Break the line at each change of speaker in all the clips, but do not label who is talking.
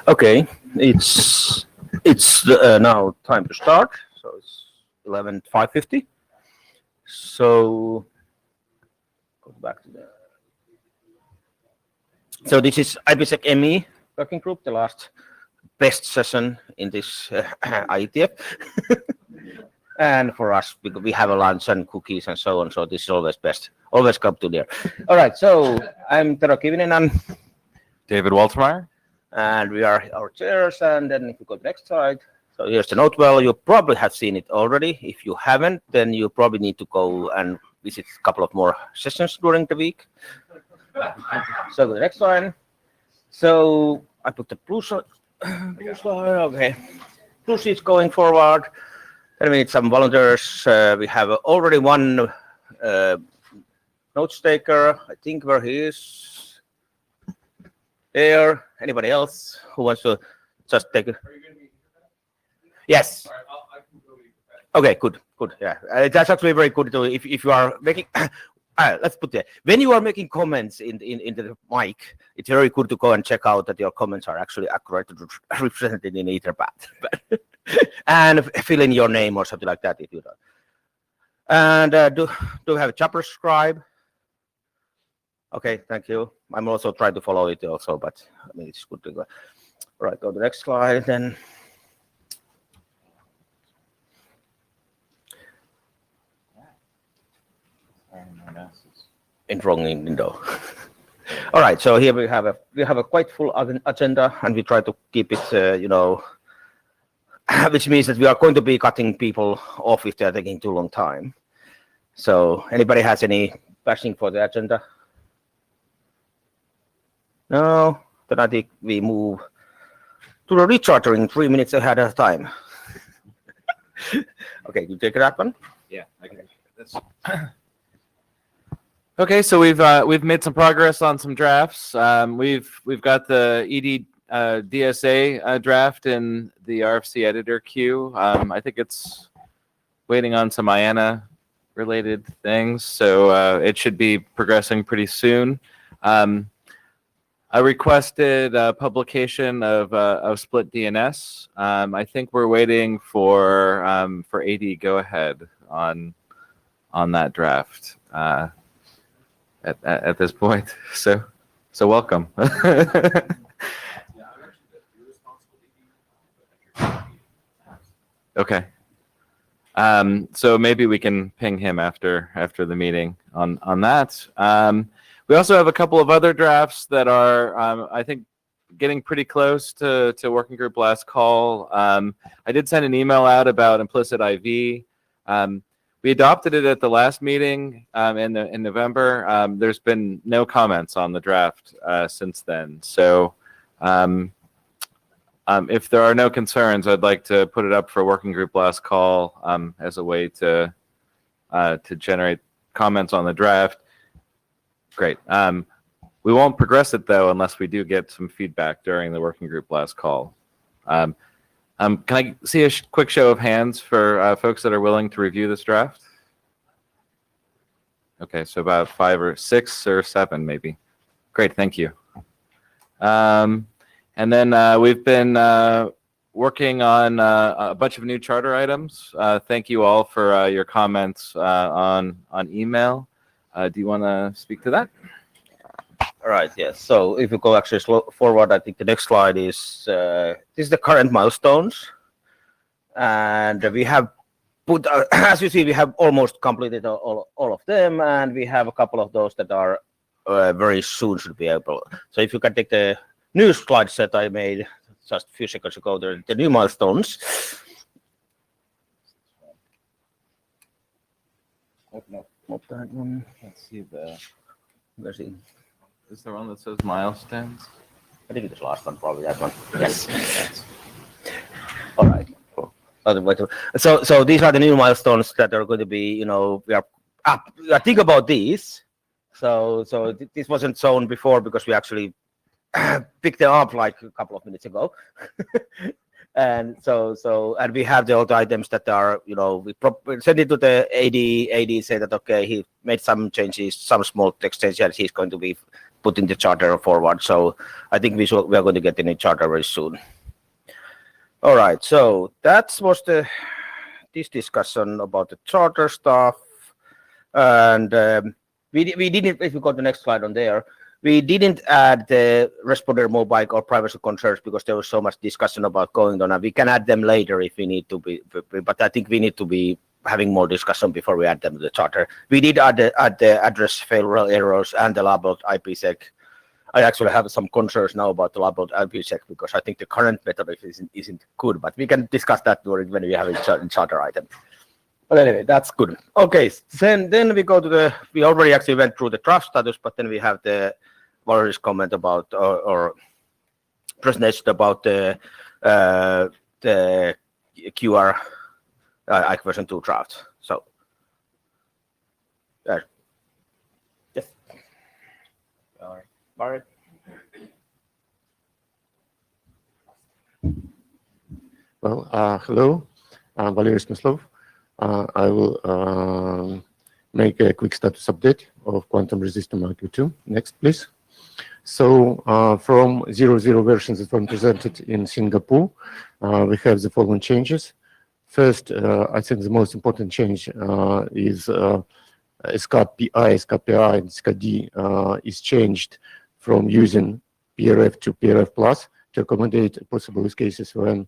Okay, it's now time to start. So it's 11:5:50. So go back to the. So this is Ipsecme working group, the last best session in this IETF. And for us, because we have a lunch and cookies and so on, so this is always best. Always come to there. All right, so I'm Tero Kivinen and
David Waltermeyer.
And we are our chairs. And then if you go to the next slide, so here's the note. Well, you probably have seen it already. If you haven't, then you probably need to go and visit a couple of more sessions during the week. So the next one. So I put the blue slide. Okay. Blue sheets going forward. Then we need some volunteers. We have already one note taker. I think where he is. There. Anybody else who wants to just take it? Yes. Okay, good. Yeah, that's actually very good to if you are making. Let's put it. When you are making comments in the mic, it's very good to go and check out that your comments are actually accurate, represented in Etherpad, and fill in your name or something like that if you don't. And do we have a chapter scribe? Okay, thank you. I'm also trying to follow it also, but I mean it's good to go. All right, go to the next slide then. In wrong window. All right, so here we have a quite full agenda, and we try to keep it, which means that we are going to be cutting people off if they are taking too long time. So, anybody has any bashing for the agenda? No, then I think we move to the rechartering 3 minutes ahead of time. Okay, you take that one.
Yeah, I can. That's... Okay, so we've made some progress on some drafts. We've got the ED DSA draft in the RFC editor queue. I think it's waiting on some IANA related things, so it should be progressing pretty soon. I requested publication of split DNS. I think we're waiting for AD go ahead on that draft. At this point, so welcome. Okay, so maybe we can ping him after the meeting on that. We also have a couple of other drafts that are, I think, getting pretty close to working group last call. I did send an email out about implicit IV. We adopted it at the last meeting in November. There's been no comments on the draft since then. So if there are no concerns, I'd like to put it up for working group last call as a way to generate comments on the draft. Great. We won't progress it, though, unless we do get some feedback during the working group last call. Can I see a quick show of hands for folks that are willing to review this draft? Okay, so about 5 or 6 or 7, maybe. Great, thank you. And then we've been working on a bunch of new charter items. Thank you all for your comments on email. Do you want to speak to that?
All right, yes. So if you go actually forward, I think the next slide is this is the current milestones, and we have put, as you see, we have almost completed all of them, and we have a couple of those that are very soon should be able. So if you can take the new slide set I made just a few seconds ago, the new milestones. Not that one.
Let's see the.
Let's see.
Is there one that says milestones?
I think it's the last one, probably that one. Yes. All right. Cool. So these are the new milestones that are going to be, we are up. I think about these. So this wasn't shown before because we actually picked them up like a couple of minutes ago. And and we have the old items that are, we send it to the AD say that, okay, he made some changes, some small text changes he's going to be putting the charter forward. So I think we are going to get in a charter very soon. All right, so that was this discussion about the charter stuff, and we didn't. If we go to the next slide on there, we didn't add the responder mobile or privacy concerns because there was so much discussion about going on, and we can add them later if we need to be. But I think we need to be having more discussion before we add them to the charter. We did add the address failure errors and the labeled IPsec. I actually have some concerns now about the labeled IPsec because I think the current method isn't good, but we can discuss that when we have a charter item. But anyway, that's good. Okay, then we go to we already actually went through the draft status, but then we have the Valerie's comment about or presentation about the QR IC version 2 draft. So, yes. All right.
Well, hello, I'm Valery Smyslov. I will make a quick status update of quantum resistor IQ2. Next, please. So from 0.0 versions that were presented in Singapore, we have the following changes. First, I think the most important change is SCAP PI, SCAP PI, and SCAD is changed from using PRF to PRF plus to accommodate possible use cases when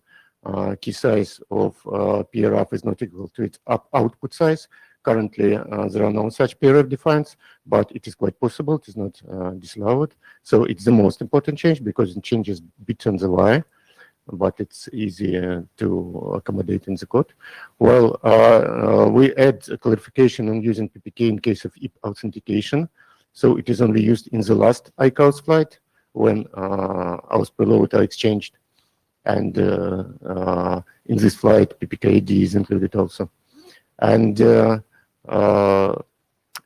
key size of PRF is not equal to its output size. Currently, there are no such PRF defines, but it is quite possible. It is not disallowed. So it's the most important change because it changes bits on the wire, but it's easy to accommodate in the code. Well, we add a clarification on using PPK in case of IP authentication. So it is only used in the last ICAOS flight when hours per load are exchanged. And in this flight, PPK ID is included also. And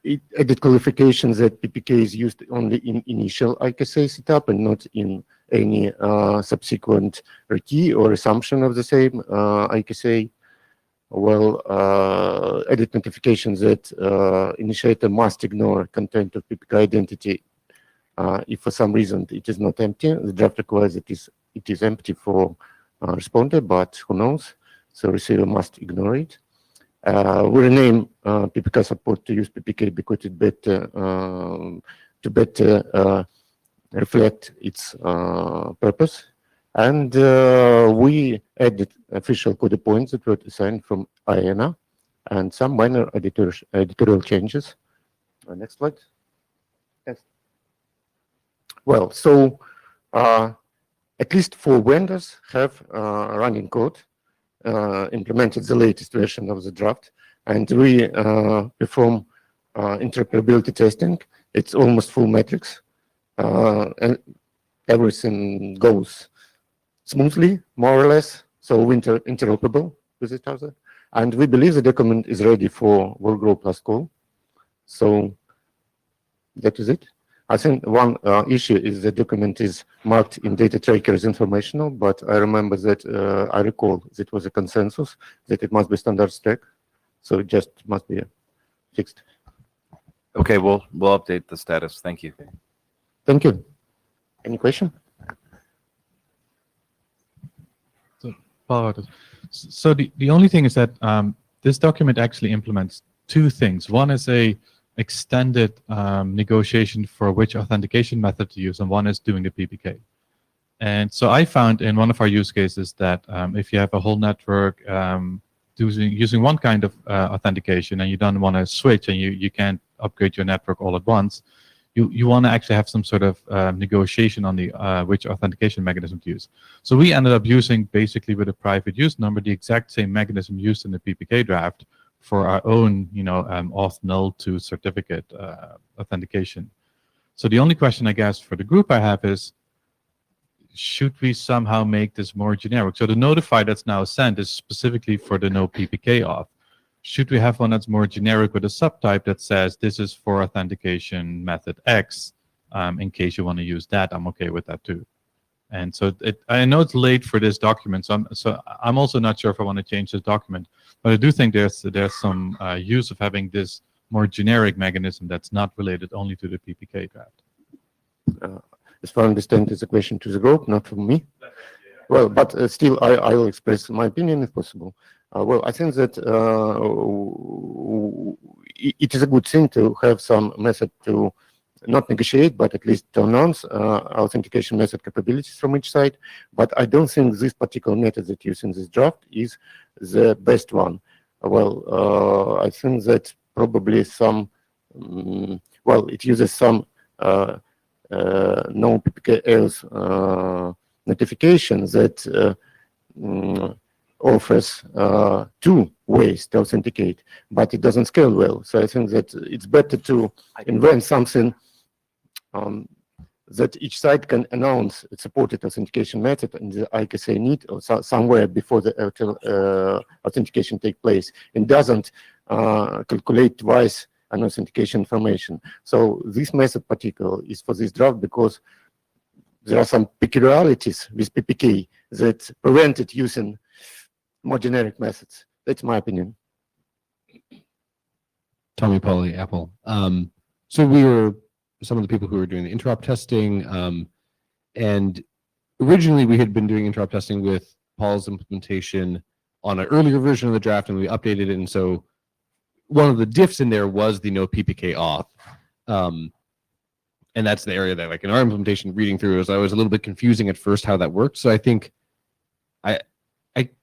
it added clarification that PPK is used only in initial IKSA setup and not in any subsequent rekey or assumption of the same IKSA. Well, added notification that initiator must ignore content of PPK identity if for some reason it is not empty. The draft requires that it is empty for responder, but who knows? So receiver must ignore it. We rename PPK support to use PPK because it to better reflect its purpose. And we added official code points that were assigned from IANA and some minor editorial changes. Next slide. Yes. Well, so at least 4 vendors have running code implemented the latest version of the draft, and we perform interoperability testing. It's almost full metrics, and everything goes smoothly, more or less, so interoperable with each other. And we believe the document is ready for workgroup plus call. So that is it. I think one issue is the document is marked in data tracker as informational, but I remember that I recall that it was a consensus that it must be standard stack, so it just must be fixed.
Okay, we'll update the status. Thank you.
Thank you. Any question?
So the only thing is that this document actually implements 2 things. One is a extended negotiation for which authentication method to use, and one is doing the PPK. And so I found in one of our use cases that if you have a whole network using one kind of authentication and you don't want to switch and you can't upgrade your network all at once, you want to actually have some sort of negotiation on the which authentication mechanism to use. So we ended up using basically with a private use number the exact same mechanism used in the PPK draft for our own, auth null to certificate authentication. So the only question I guess for the group I have is, should we somehow make this more generic? So the notify that's now sent is specifically for the no PPK auth. Should we have one that's more generic with a subtype that says this is for authentication method X? In case you want to use that, I'm okay with that too. And so I know it's late for this document, so I'm also not sure if I want to change this document. But I do think there's some use of having this more generic mechanism that's not related only to the PPK draft.
As far as I understand, it's a question to the group, not from me. Well, but still, I will express my opinion if possible. Well, I think that it is a good thing to have some method to not negotiate, but at least to announce authentication method capabilities from each side. But I don't think this particular method that you use in this draft is the best one. Well, I think that probably some, well, it uses some no PPK else notification that offers two ways to authenticate, but it doesn't scale well. So I think that it's better to invent something that each side can announce its supported authentication method in the IKSA need or somewhere before the authentication take place, and doesn't calculate twice an authentication information. So this method particular is for this draft because there are some peculiarities with PPK that prevent it using more generic methods. That's my opinion.
Tommy Pauly, Apple. So we were some of the people who were doing the interop testing, and originally we had been doing interop testing with Paul's implementation on an earlier version of the draft, and we updated it. And so one of the diffs in there was the no PPK auth. And that's the area that, like, in our implementation, reading through, it was a little bit confusing at first how that worked. So I think I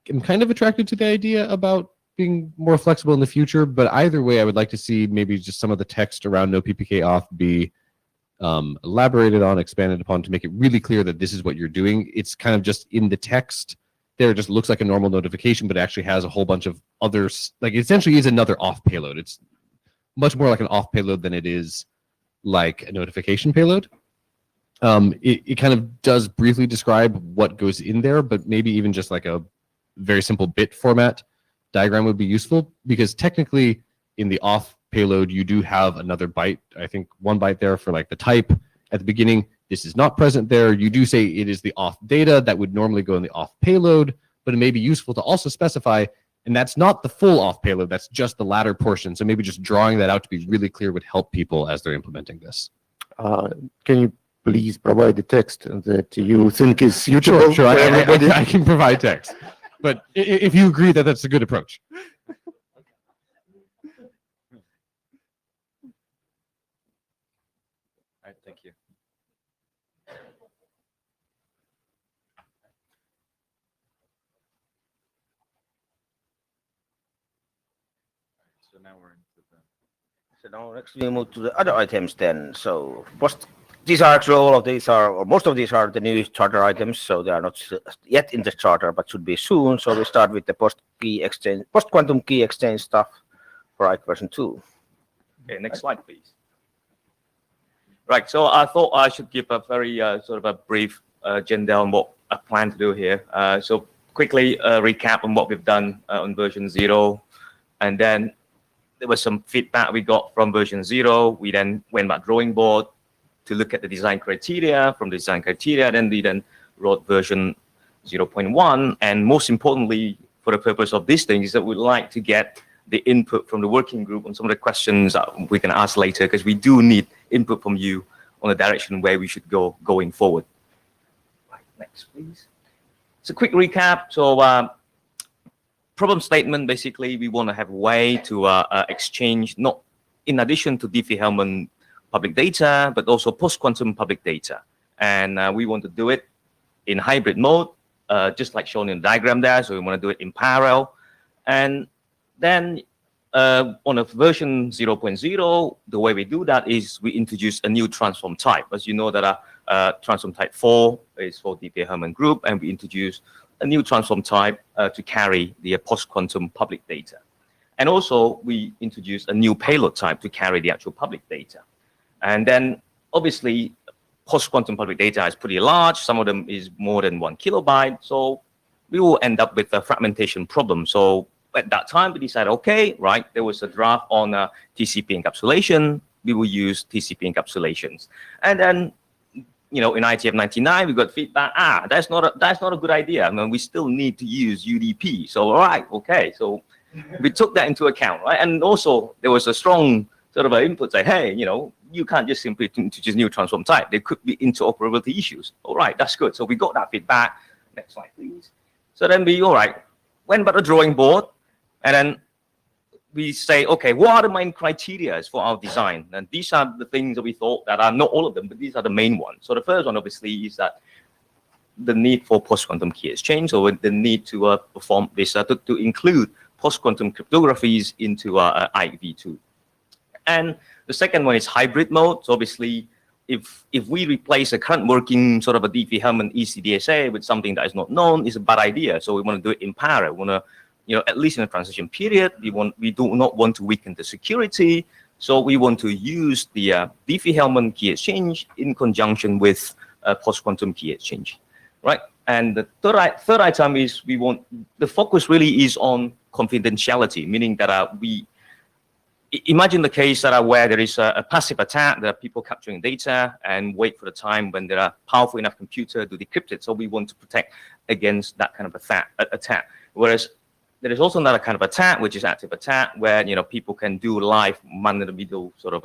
am kind of attracted to the idea about being more flexible in the future, but either way, I would like to see maybe just some of the text around no PPK auth be elaborated on, expanded upon, to make it really clear that this is what you're doing. It's kind of just in the text there, it just looks like a normal notification, but it actually has a whole bunch of others. Like, it essentially is another auth payload. It's much more like an auth payload than it is like a notification payload. It kind of does briefly describe what goes in there, but maybe even just like a very simple bit format diagram would be useful, because technically in the auth payload you do have another byte, I think 1 byte there for like the type at the beginning. This is not present there. You do say it is the auth data that would normally go in the auth payload, but it may be useful to also specify, and that's not the full auth payload, that's just the latter portion. So maybe just drawing that out to be really clear would help people as they're implementing this.
Can you please provide the text that you think is suitable?
Sure. I can provide text, but if you agree that that's a good approach.
All right, thank you. So now we're into the...
So now next we move to the other items then. So these are actually all of these are, or most of these are the new charter items. So they are not yet in the charter, but should be soon. So we start with the post-quantum key exchange stuff for IKE version 2.
Okay, next slide, please. Right, so I thought I should give a very sort of a brief agenda on what I plan to do here. So quickly recap on what we've done on version 0, and then there was some feedback we got from version 0. We then went back drawing board to look at the design criteria. From the design criteria, then we wrote version 0.1. And most importantly, for the purpose of this thing, is that we'd like to get the input from the working group on some of the questions that we can ask later, because we do need input from you on the direction where we should go going forward. Right, next, please. So quick recap. So problem statement, basically, we want to have a way to exchange, not in addition to Diffie-Hellman public data, but also post-quantum public data. And we want to do it in hybrid mode, just like shown in the diagram there. So we want to do it in parallel. And then on a version 0.0, the way we do that is we introduce a new transform type. As you know, that transform type 4 is for Diffie-Hellman group, and we introduce a new transform type to carry the post-quantum public data. And also, we introduce a new payload type to carry the actual public data. And then, obviously, post-quantum public data is pretty large. Some of them is more than 1 kilobyte. So we will end up with a fragmentation problem. So at that time, we decided, okay, right, there was a draft on TCP encapsulation. We will use TCP encapsulations. And then, you know, in IETF 99, we got feedback, that's not a good idea. I mean, we still need to use UDP. So, all right, okay. So we took that into account, right? And also, there was a strong sort of an input, say, hey, you can't just simply introduce new transform type. There could be interoperability issues. All right, that's good. So we got that feedback. Next slide, please. So then we, all right, went back to the drawing board, and then we say, okay, what are the main criteria for our design? And these are the things that we thought that are not all of them, but these are the main ones. So the first one, obviously, is that the need for post-quantum key exchange, or the need to perform this, to include post-quantum cryptographies into IEV2. And the second one is hybrid mode. So obviously, if we replace a current working sort of a Diffie-Hellman ECDSA with something that is not known, it's a bad idea. So we want to do it in parallel. We want to, at least in the transition period, we do not want to weaken the security. So we want to use the Diffie-Hellman key exchange in conjunction with post-quantum key exchange, right? And the third item is the focus really is on confidentiality, meaning that we imagine the case that where there is a passive attack, there are people capturing data and wait for the time when there are powerful enough computer to decrypt it. So we want to protect against that kind of attack. Whereas there is also another kind of attack, which is active attack, where people can do live man-in-the-middle sort of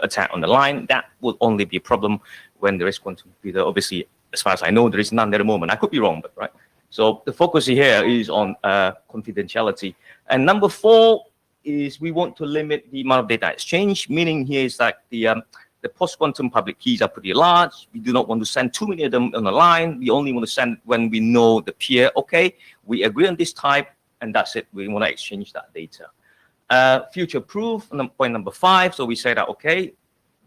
attack on the line. That would only be a problem when there is quantum computer. Obviously, as far as I know, there is none at the moment. I could be wrong, but right. So the focus here is on confidentiality. And number 4 is we want to limit the amount of data exchange, meaning here is that the post-quantum public keys are pretty large. We do not want to send too many of them on the line. We only want to send when we know the peer, okay, we agree on this type, and that's it. We want to exchange that data. Future proof, point number 5. So we say that, okay,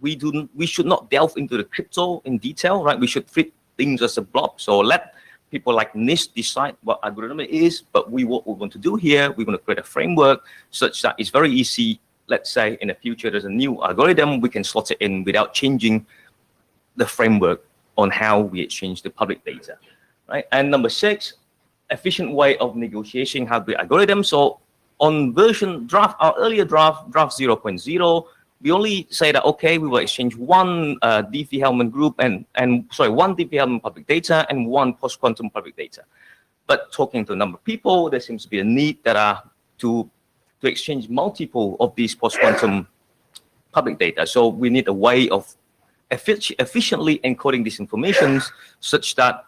we should not delve into the crypto in detail, right? We should treat things as a blob. So let people like NIST decide what algorithm it is, but what we want to do here, we want to create a framework such that it's very easy. Let's say in the future, there's a new algorithm, we can slot it in without changing the framework on how we exchange the public data, right? And number 6, efficient way of negotiating hybrid algorithms. So on our earlier draft 0.0, we only say that, okay, we will exchange one Diffie-Hellman group one Diffie-Hellman public data and one post-quantum public data. But talking to a number of people, there seems to be a need that to exchange multiple of these post-quantum public data. So we need a way of efficiently encoding these information such that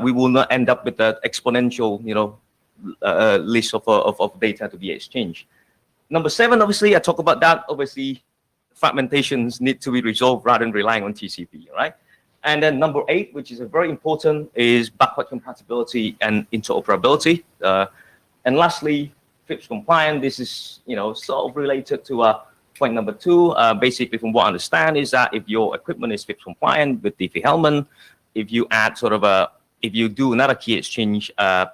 we will not end up with an exponential, list of data to be exchanged. Number 7, obviously, I talk about that. Obviously, fragmentations need to be resolved rather than relying on TCP, right? And then number 8, which is very important, is backward compatibility and interoperability. And lastly, FIPS compliant. This is, sort of related to point number 2. Basically, from what I understand, is that if your equipment is FIPS compliant with Diffie-Hellman, if you add if you do another key exchange,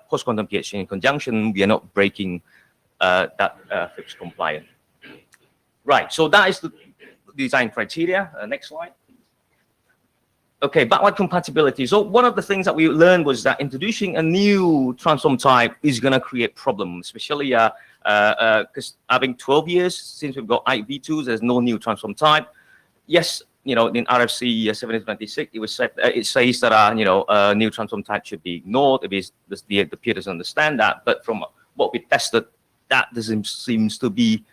post-quantum key exchange in conjunction, we are not breaking that FIPS compliant. Right, so that is the design criteria. Next slide. Okay, backward compatibility. So one of the things that we learned was that introducing a new transform type is going to create problems, especially because having 12 years since we've got IEV2s, there's no new transform type. Yes, in RFC 1726, it says that a new transform type should be ignored if the peer doesn't understand that. But from what we tested, that doesn't seem to be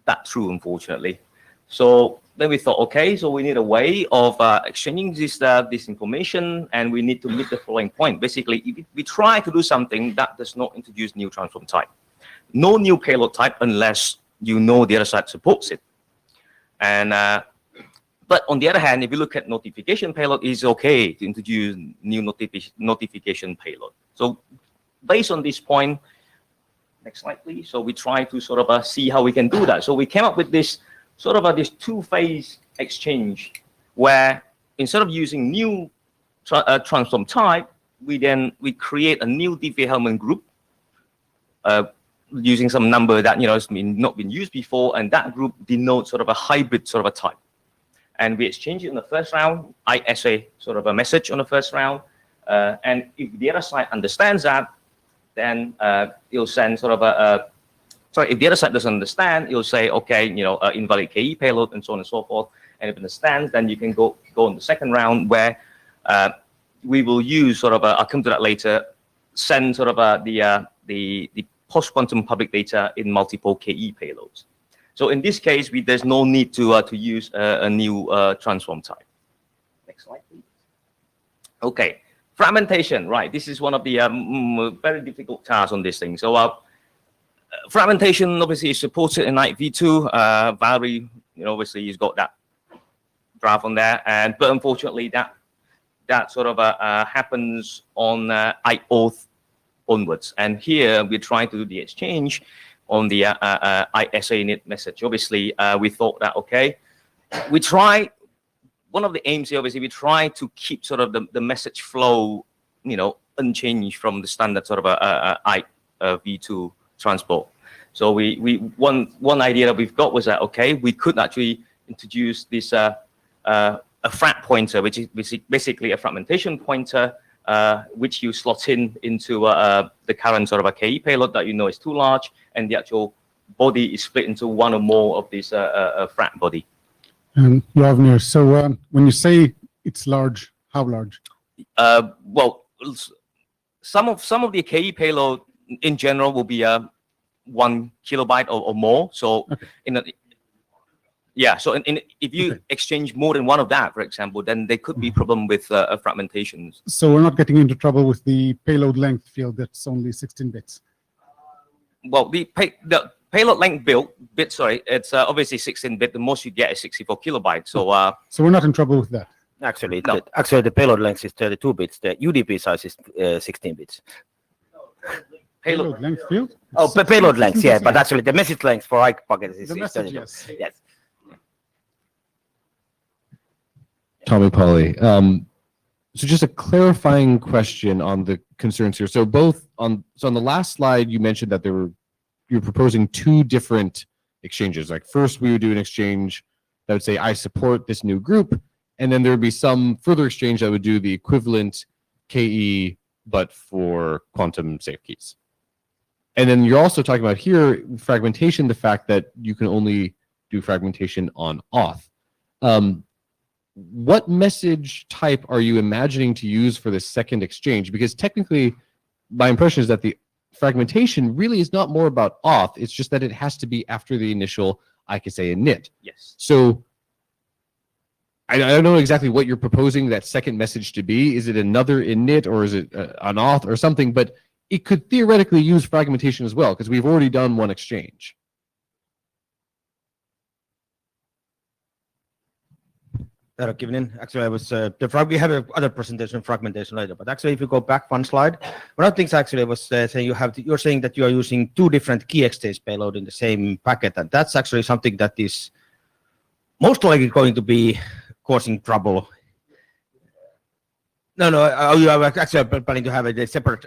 that true, unfortunately. So then we thought, okay, so we need a way of exchanging this information, and we need to meet the following point. Basically, if we try to do something that does not introduce new transform type, no new payload type unless the other side supports it. And but on the other hand, if you look at notification payload, it's okay to introduce new notification payload. So based on this point, next slide, please. So we try to sort of see how we can do that. So we came up with this sort of this 2-phase exchange where instead of using new transform type, we create a new Diffie-Hellman group using some number that has not been used before, and that group denotes sort of a hybrid sort of a type. And we exchange it in the first round, ISA sort of a message on the first round, and if the other side understands that, then you'll send sort of if the other side doesn't understand, you'll say, okay, invalid KE payload and so on and so forth. And if it understands, then you can go in the second round where we will use sort of I'll come to that later, send sort of the post-quantum public data in multiple KE payloads. So in this case, there's no need to use a new transform type. Next slide, please. Okay, fragmentation, right? This is one of the very difficult tasks on this thing. So fragmentation obviously is supported in like V2. Valerie, obviously he's got that draft on there, but unfortunately that sort of happens on IOTH onwards. And here we're trying to do the exchange on the ISA init message. Obviously, we thought that, okay, one of the aims here, obviously, we try to keep sort of the message flow, unchanged from the standard sort of V2 transport. So one idea that we've got was that, okay, we could actually introduce this a frag pointer, which is basically a fragmentation pointer, which you slot into the current sort of a KE payload that is too large, and the actual body is split into one or more of this frag body.
Lavnir, so when you say it's large, how large?
Well, some of the KE payload in general will be 1 kilobyte or more. So
okay.
So if you exchange more than one of that, for example, then there could be problem with fragmentations.
So we're not getting into trouble with the payload length field that's only 16 bits.
Well, the payload length bit, sorry, it's obviously 16-bit. The most you get is 64 kilobytes. So
so we're not in trouble with that.
Actually,
No.
the payload length is 32 bits. The UDP size is 16 bits.
Payload length field?
Oh, payload length, yeah, but
that's
actually the message length for IKE packets is
the message,
32.
yes.
Yes.
Tommy Polly. So just a clarifying question on the concerns here. So on the last slide, you mentioned that you're proposing two different exchanges. Like first we would do an exchange that would say, I support this new group. And then there would be some further exchange that would do the equivalent KE, but for quantum safe keys. And then you're also talking about here, fragmentation, the fact that you can only do fragmentation on auth. What message type are you imagining to use for the second exchange? Because technically, my impression is that the fragmentation really is not more about auth. It's just that it has to be after the initial IKSA init.
yes.
So I don't know exactly what you're proposing that second message to be. Is it another init or is it an auth or something? But it could theoretically use fragmentation as well because we've already done one exchange.
Actually, I was we have another presentation fragmentation later. But actually, if you go back one slide, one of the things actually I was saying you're saying that you are using two different key exchange payload in the same packet, and that's actually something that is most likely going to be causing trouble. No, you are actually planning to have a separate.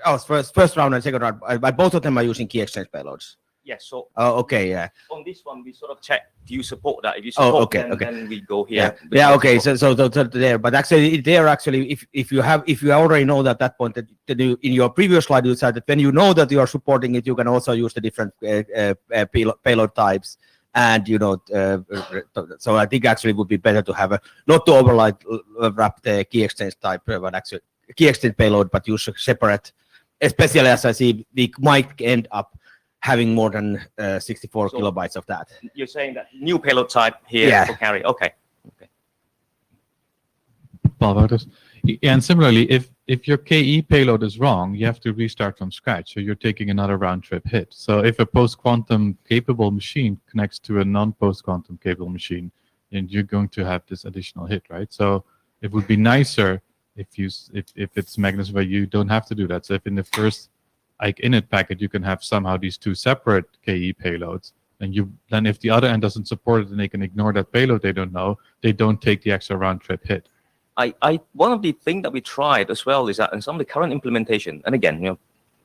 First round and second round, but both of them are using key exchange payloads.
Yes. So
Okay, yeah.
on this one, we sort of check, do you support that? If you support, then we go here.
Yeah. Okay. So there, but actually there if you already know that at that point that in your previous slide you said that when you know that you are supporting it, you can also use the different payload types, and so I think actually it would be better to have not to overlap the key exchange type, but actually key exchange payload, but use a separate. Especially as I see, we might end up having more than 64 kilobytes of that.
You're saying that new payload type here for carry. Okay.
Palvartus. And similarly, if your KE payload is wrong, you have to restart from scratch. So you're taking another round trip hit. So if a post-quantum capable machine connects to a non-post-quantum capable machine, then you're going to have this additional hit, right? So it would be nicer if it's Magnus where you don't have to do that. So if in the first init packet you can have somehow these two separate KE payloads, then if the other end doesn't support it and they can ignore that payload they don't know, they don't take the extra round trip hit.
One of the things that we tried as well is that in some of the current implementation, and again,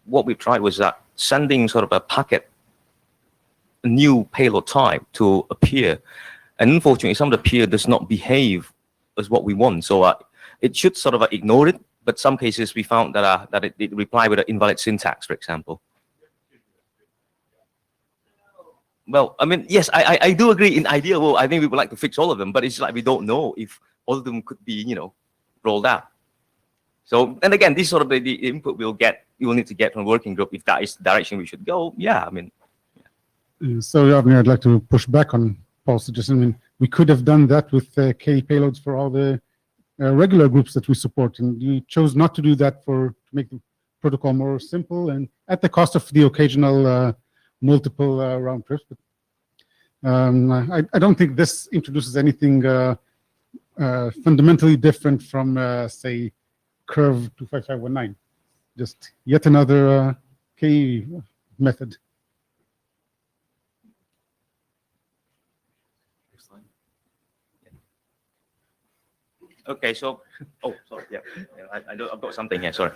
what we've tried was that sending sort of a packet, a new payload type to appear, and unfortunately some of the peer does not behave as what we want. So it should sort of ignore it, but some cases we found that it replied with an invalid syntax, for example. Well, I mean, yes, I do agree in idea. Well, I think we would like to fix all of them, but it's like we don't know if all of them could be, rolled out. So, and again, this sort of the input we will need to get from working group if that is the direction we should go. Yeah, I mean. Yeah.
So, Yavnir, I'd like to push back on Paul's suggestion. I mean, we could have done that with K payloads for all the regular groups that we support, and we chose not to do that to make the protocol more simple and at the cost of the occasional multiple round trips. But I don't think this introduces anything fundamentally different from, say, Curve 25519. Just yet another K method.
Okay, so, oh, sorry, yeah, I've got something here, sorry.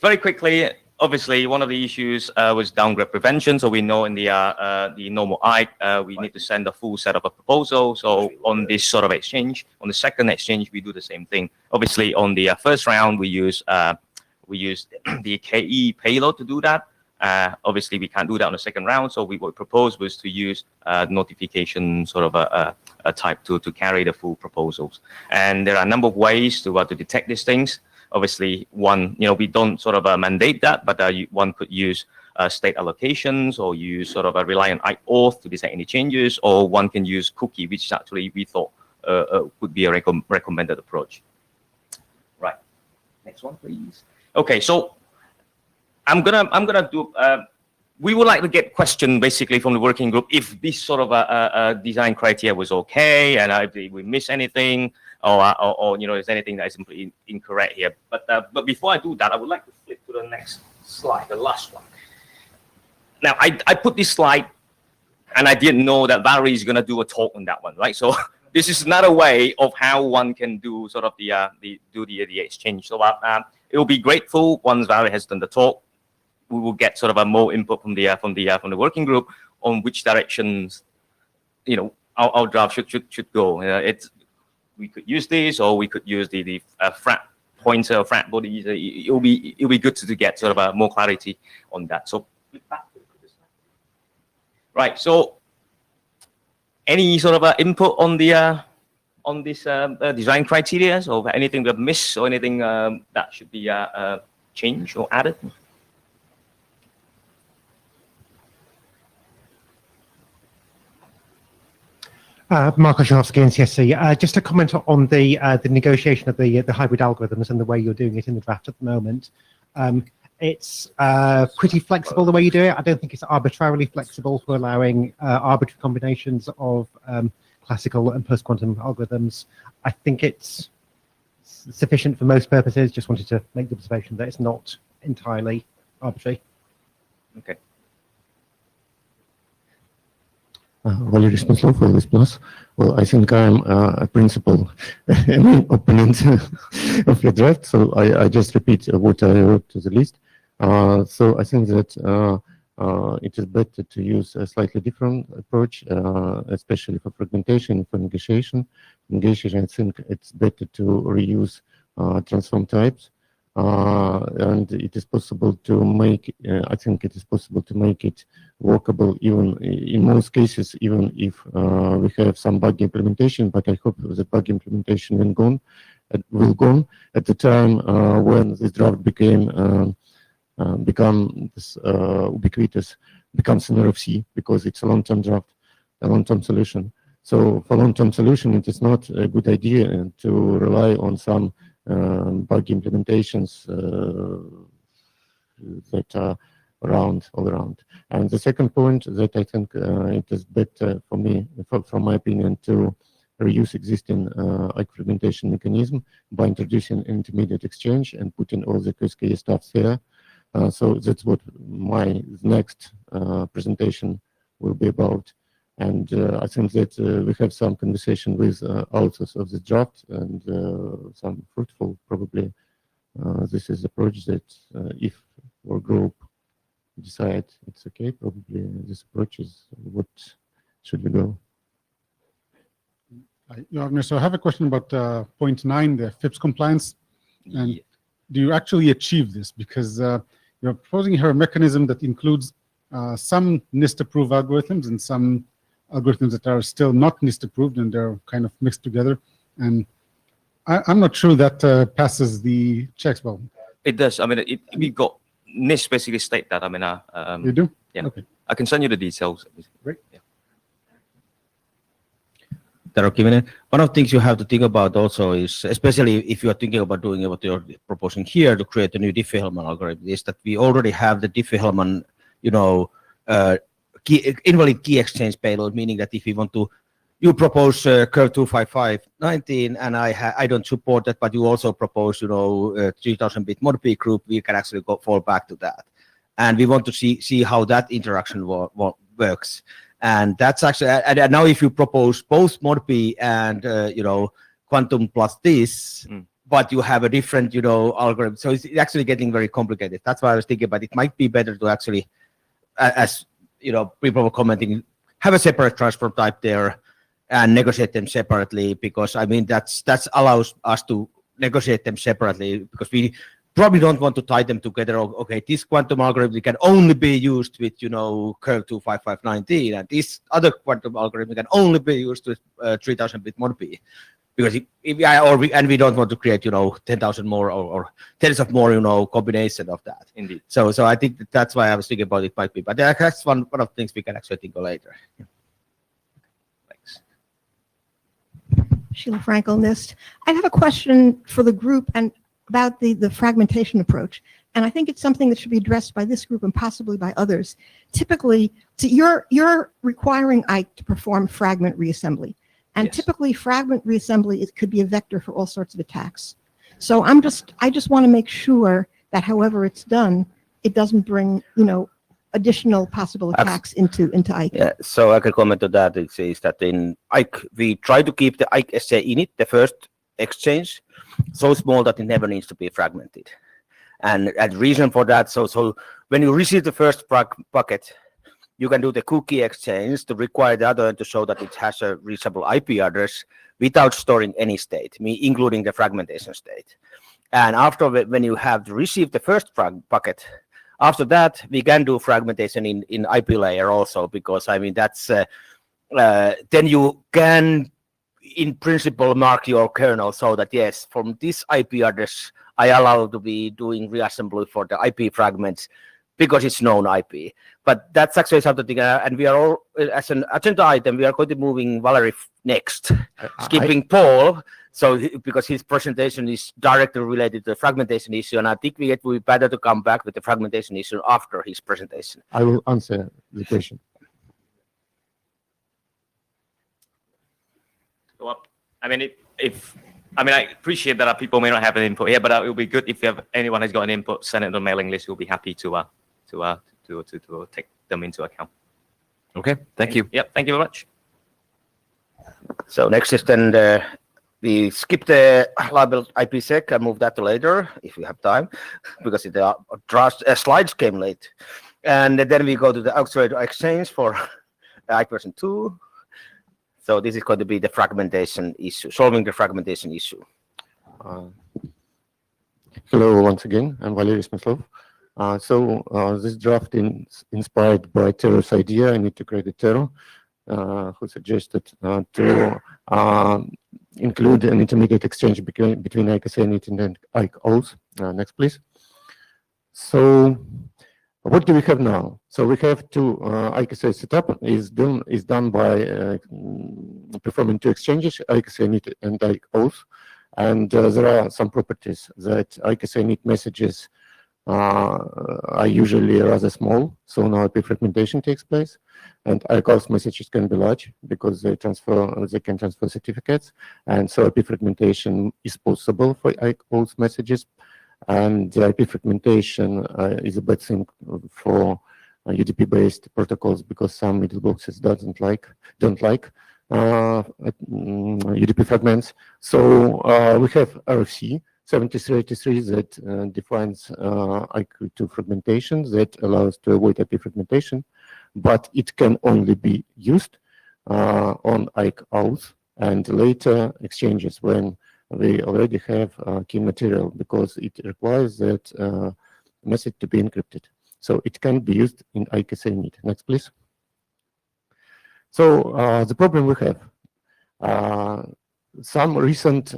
Very quickly, obviously, one of the issues was downgrade prevention. So we know in the normal IETF, we need to send a full set of a proposal. So on this sort of exchange, on the second exchange, we do the same thing. Obviously, on the first round, we use the KE payload to do that. Obviously, we can't do that on the second round. So what we proposed was to use notification sort of a type to carry the full proposals. And there are a number of ways to detect these things. Obviously, one, we don't sort of mandate that, but one could use state allocations or use sort of rely on IAuth to detect any changes, or one can use cookie, which actually we thought would be a recommended approach. Right. Next one, please. Okay, so I'm gonna do. We would like to get question basically from the working group if this sort of design criteria was okay, and if we miss anything, or is anything that is simply incorrect here. But before I do that, I would like to flip to the next slide, the last one. Now I put this slide, and I didn't know that Valerie is gonna do a talk on that one, right? So this is another way of how one can do sort of the exchange. So it will be grateful once Valerie has done the talk. We will get sort of a more input from the working group on which directions our draft should go. We could use this, or we could use the frat pointer or frat bodies. It'll be good to get sort of more clarity on that. So right. So any sort of input on this design criteria, or anything we have missed, or anything that should be changed or added?
Marko Żarowski, NCSC. Just a comment on the negotiation of the hybrid algorithms and the way you're doing it in the draft at the moment. It's pretty flexible the way you do it. I don't think it's arbitrarily flexible for allowing arbitrary combinations of classical and post-quantum algorithms. I think it's sufficient for most purposes. Just wanted to make the observation that it's not entirely arbitrary.
Okay.
Valery Smyslov for this plus. Well, I think I'm a principal opponent of your draft, so I just repeat what I wrote to the list. So I think that it is better to use a slightly different approach, especially for fragmentation, for negotiation. Negotiation, I think it's better to reuse transform types. And it is possible to make, I think it is possible to make it workable even in most cases, even if we have some bug implementation, but I hope the bug implementation will go at the time when this draft become this ubiquitous, becomes an RFC, because it's a long-term draft, a long-term solution. So for long-term solution, it is not a good idea to rely on some bug implementations that are all around. And the second point that I think it is better for me, from my opinion, to reuse existing fragmentation mechanism by introducing intermediate exchange and putting all the QSK stuff there. So that's what my next presentation will be about. And I think that we have some conversation with authors of the draft, and some fruitful, probably. This is the approach that if our group decide it's okay, probably this approach is what should we go.
So I have a question about point 9, the FIPS compliance. And do you actually achieve this? Because you're proposing here a mechanism that includes some NIST-approved algorithms and some algorithms that are still not NIST-approved, and they're kind of mixed together. And I'm not sure that passes the checks well.
It does. I mean, we got NIST basically state that. I mean,
you do?
Yeah.
Okay.
I can send you the details.
Great.
Yeah.
One of the things you have to think about also is, especially if you are thinking about doing what you're proposing here to create a new Diffie-Hellman algorithm, is that we already have the Diffie-Hellman, invalid key exchange payload, meaning that if we want to, you propose curve 25519, and I don't support that, but you also propose 3000-bit mod-p group, we can actually fall back to that, and we want to see how that interaction works. And that's actually, and now if you propose both mod-p and quantum plus this, but you have a different algorithm, so it's actually getting very complicated. That's why I was thinking, but it might be better to actually, as people were commenting, have a separate transform type there and negotiate them separately, because I mean that allows us to negotiate them separately, because we probably don't want to tie them together. Okay, this quantum algorithm can only be used with curve 25519, and this other quantum algorithm can only be used with 3000-bit mod-p, because and we don't want to create 10,000 more or tens of more combination of that.
Indeed.
So I think that's why I was thinking about it might be, but that's one of the things we can actually think of later.
Thanks.
Sheila Frankel, NIST. I have a question for the group and about the fragmentation approach. And I think it's something that should be addressed by this group and possibly by others. Typically, you're requiring Ike to perform fragment reassembly. And
Yes.
typically fragment reassembly, it could be a vector for all sorts of attacks. So I just want to make sure that however it's done, it doesn't bring, additional possible attacks into Ike.
Yeah, so I can comment on that. It says that in Ike, we try to keep the Ike SA init, the first exchange, so small that it never needs to be fragmented. And the reason for that, so when you receive the first bucket, you can do the cookie exchange to require the other end to show that it has a reachable IP address without storing any state, including the fragmentation state. And after, when you have received the first bucket, after that, we can do fragmentation in IP layer also, because I mean, that's, then you can, in principle, mark your kernel so that, yes, from this IP address, I allow to be doing reassembly for the IP fragments because it's known IP. But that's actually something, and we are all, as an agenda item, we are going to moving Valerie next, skipping Paul, so because his presentation is directly related to the fragmentation issue, and I think it will be better to come back with the fragmentation issue after his presentation.
I will answer the question.
Well, I mean, I appreciate that people may not have an input here, but it would be good if anyone has got an input, send it on the mailing list. We'll be happy to take them into account.
Okay, thank you.
Yep, thank you very much.
So next is then we skip the liable IPsec and move that to later if we have time, because the slides came late. And then we go to the accelerator exchange for Ike version 2. So this is going to be the fragmentation issue, solving the fragmentation issue.
Hello once again, I'm Valery Smyslov. This draft is inspired by Tero's idea. I need to create a Tero who suggested to include an intermediate exchange between Ike init and Ike auth. Next, please. So what do we have now? So we have two Ike setup is done by performing two exchanges, Ike init and Ike auth. And there are some properties that Ike init messages are usually rather small, so no IP fragmentation takes place. And Ike auth messages can be large because they can transfer certificates, and so IP fragmentation is possible for Ike auth messages. And the IP fragmentation is a bad thing for UDP-based protocols because some middle boxes don't like UDP fragments. So we have RFC 7383 that defines IQ2 fragmentation that allows to avoid IP fragmentation, but it can only be used on Ike auth and later exchanges when we already have key material, because it requires that message to be encrypted. So it can be used in Ike init. Next, please. So the problem we have, some recent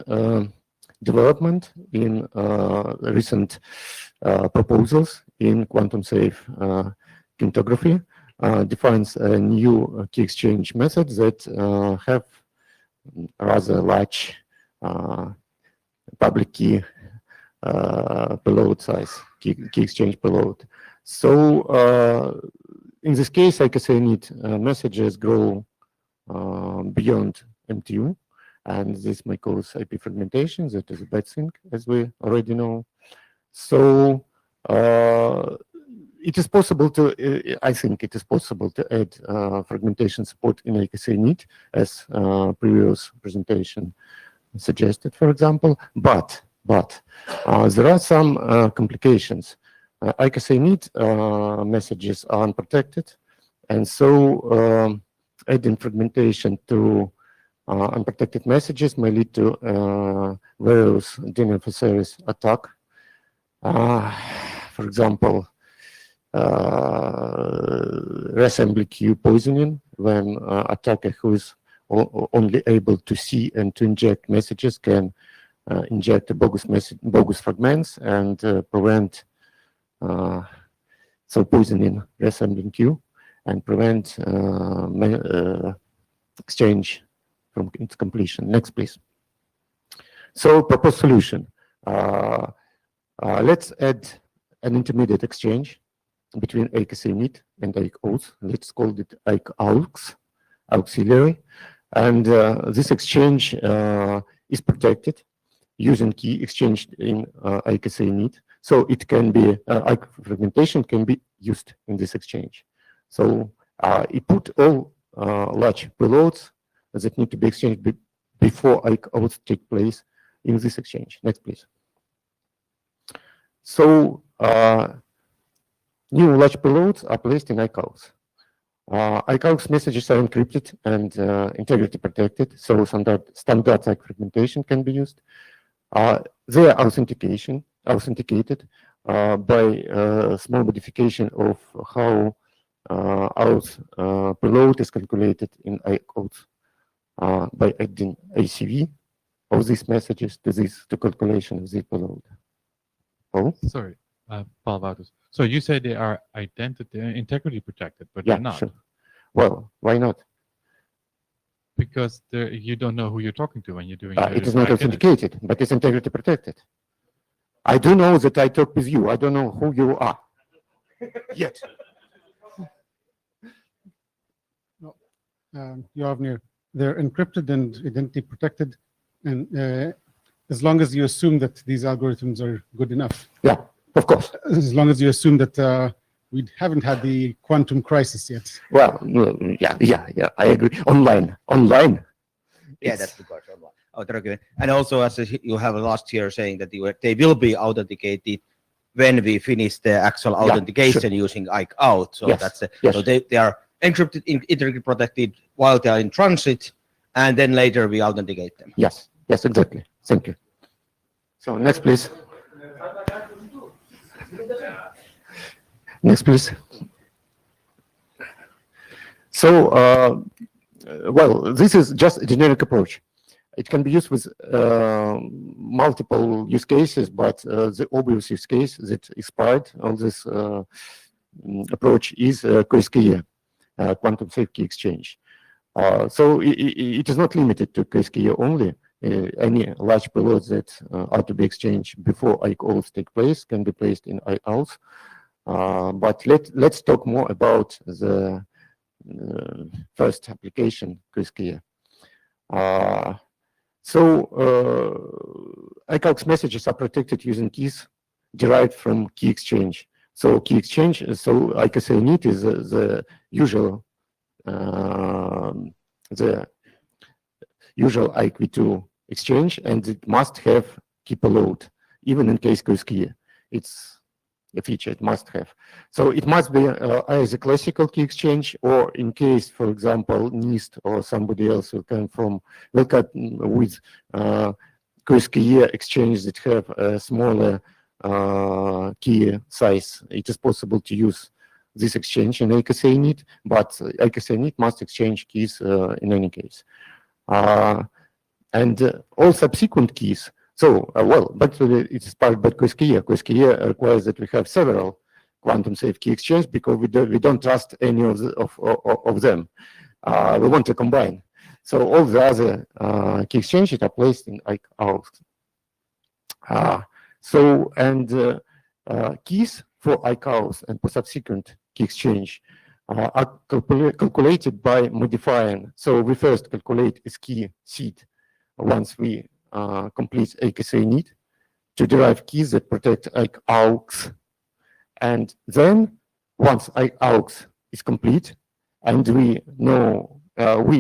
development in recent proposals in quantum safe cryptography defines a new key exchange method that have rather large public key payload size, key exchange payload. So in this case, IKSA init messages grow beyond MTU, and this may cause IP fragmentation. That is a bad thing, as we already know. So it is possible to, I think it is possible to add fragmentation support in IKSA init, as previous presentation suggested, for example. But there are some complications. IKSA init messages are unprotected, and so adding fragmentation to unprotected messages may lead to various DNS adversaries attack. For example, reassembly queue poisoning, when attacker who is only able to see and to inject messages can inject bogus fragments and prevent so poisoning reassembling queue and prevent exchange from its completion. Next, please. So proposed solution. Let's add an intermediate exchange between IKSA init and IKAUX. Let's call it IKAUX, auxiliary. And this exchange is protected using key exchanged in IKSA init. So it can be, fragmentation can be used in this exchange. So it put all large payloads that need to be exchanged before IKAUX take place in this exchange. Next, please. So new large payloads are placed in IKAUX. IKAUX messages are encrypted and integrity protected, so standard like fragmentation can be used. They are authenticated by small modification of how payload is calculated in IKAUX by adding ACV of these messages to calculation of the payload. Oh,
Sorry, Paul Wouters. So you say they are integrity protected, but they're not.
Sure. Well, why not?
Because you don't know who you're talking to when you're doing
It is not authenticated, but it's integrity protected. I do know that I talk with you. I don't know who you are yet.
Yavnir, they're encrypted and identity protected, and as long as you assume that these algorithms are good enough.
Yeah, of course.
As long as you assume that we haven't had the quantum crisis yet.
Well, yeah, I agree. Online.
Yeah, that's the part. Online. And also, as you have last year saying that they will be authenticated when we finish the actual authentication using IKAUX. So that's so they are encrypted, integrity protected while they are in transit, and then later we authenticate them.
Yes, exactly. Thank you. So next, please. Next, please. So, well, this is just a generic approach. It can be used with multiple use cases, but the obvious use case that inspired on this approach is QSKE, quantum safe key exchange. So it is not limited to QSKE only. Any large payloads that are to be exchanged before IKAUX take place can be placed in IKAUX. But let's talk more about the first application, QSKE. So IKAUX messages are protected using keys derived from key exchange. So key exchange, so IKSA init is the usual IQ2 exchange, and it must have key payload, even in case QSKE. It's a feature it must have. So it must be either classical key exchange, or in case, for example, NIST or somebody else will come with QSKE exchange that have a smaller key size. It is possible to use this exchange in IKSA init, but IKSA init must exchange keys in any case. And all subsequent keys. So, well, but it's powered by QSKE. QSKE requires that we have several quantum safe key exchange because we don't trust any of them. We want to combine. So all the other key exchanges are placed in ICAOs. Keys for ICAOs and for subsequent key exchange are calculated by modifying. So we first calculate a key seed once we complete AKSA need to derive keys that protect ICAOs. And then once ICAOs is complete and we know we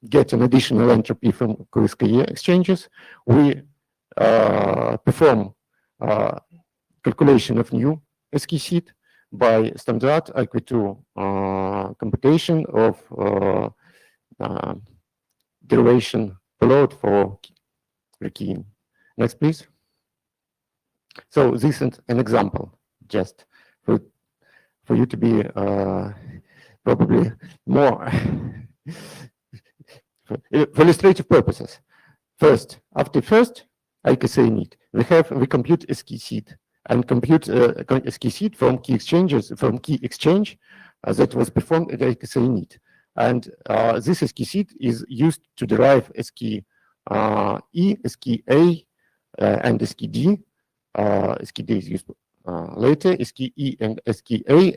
get an additional entropy from QSKE exchanges, we perform calculation of new SK seed by standard IQ2 computation of derivation load for rekeying. Next, please. So this is an example, just for you to be probably more for illustrative purposes. First, after first IKSA need, we compute SK seed and compute SK seed from key exchanges, from key exchange that was performed at IKSA need. And this SK seed is used to derive SK E, SK A, and SK D. SK D is used later. SK E and SK A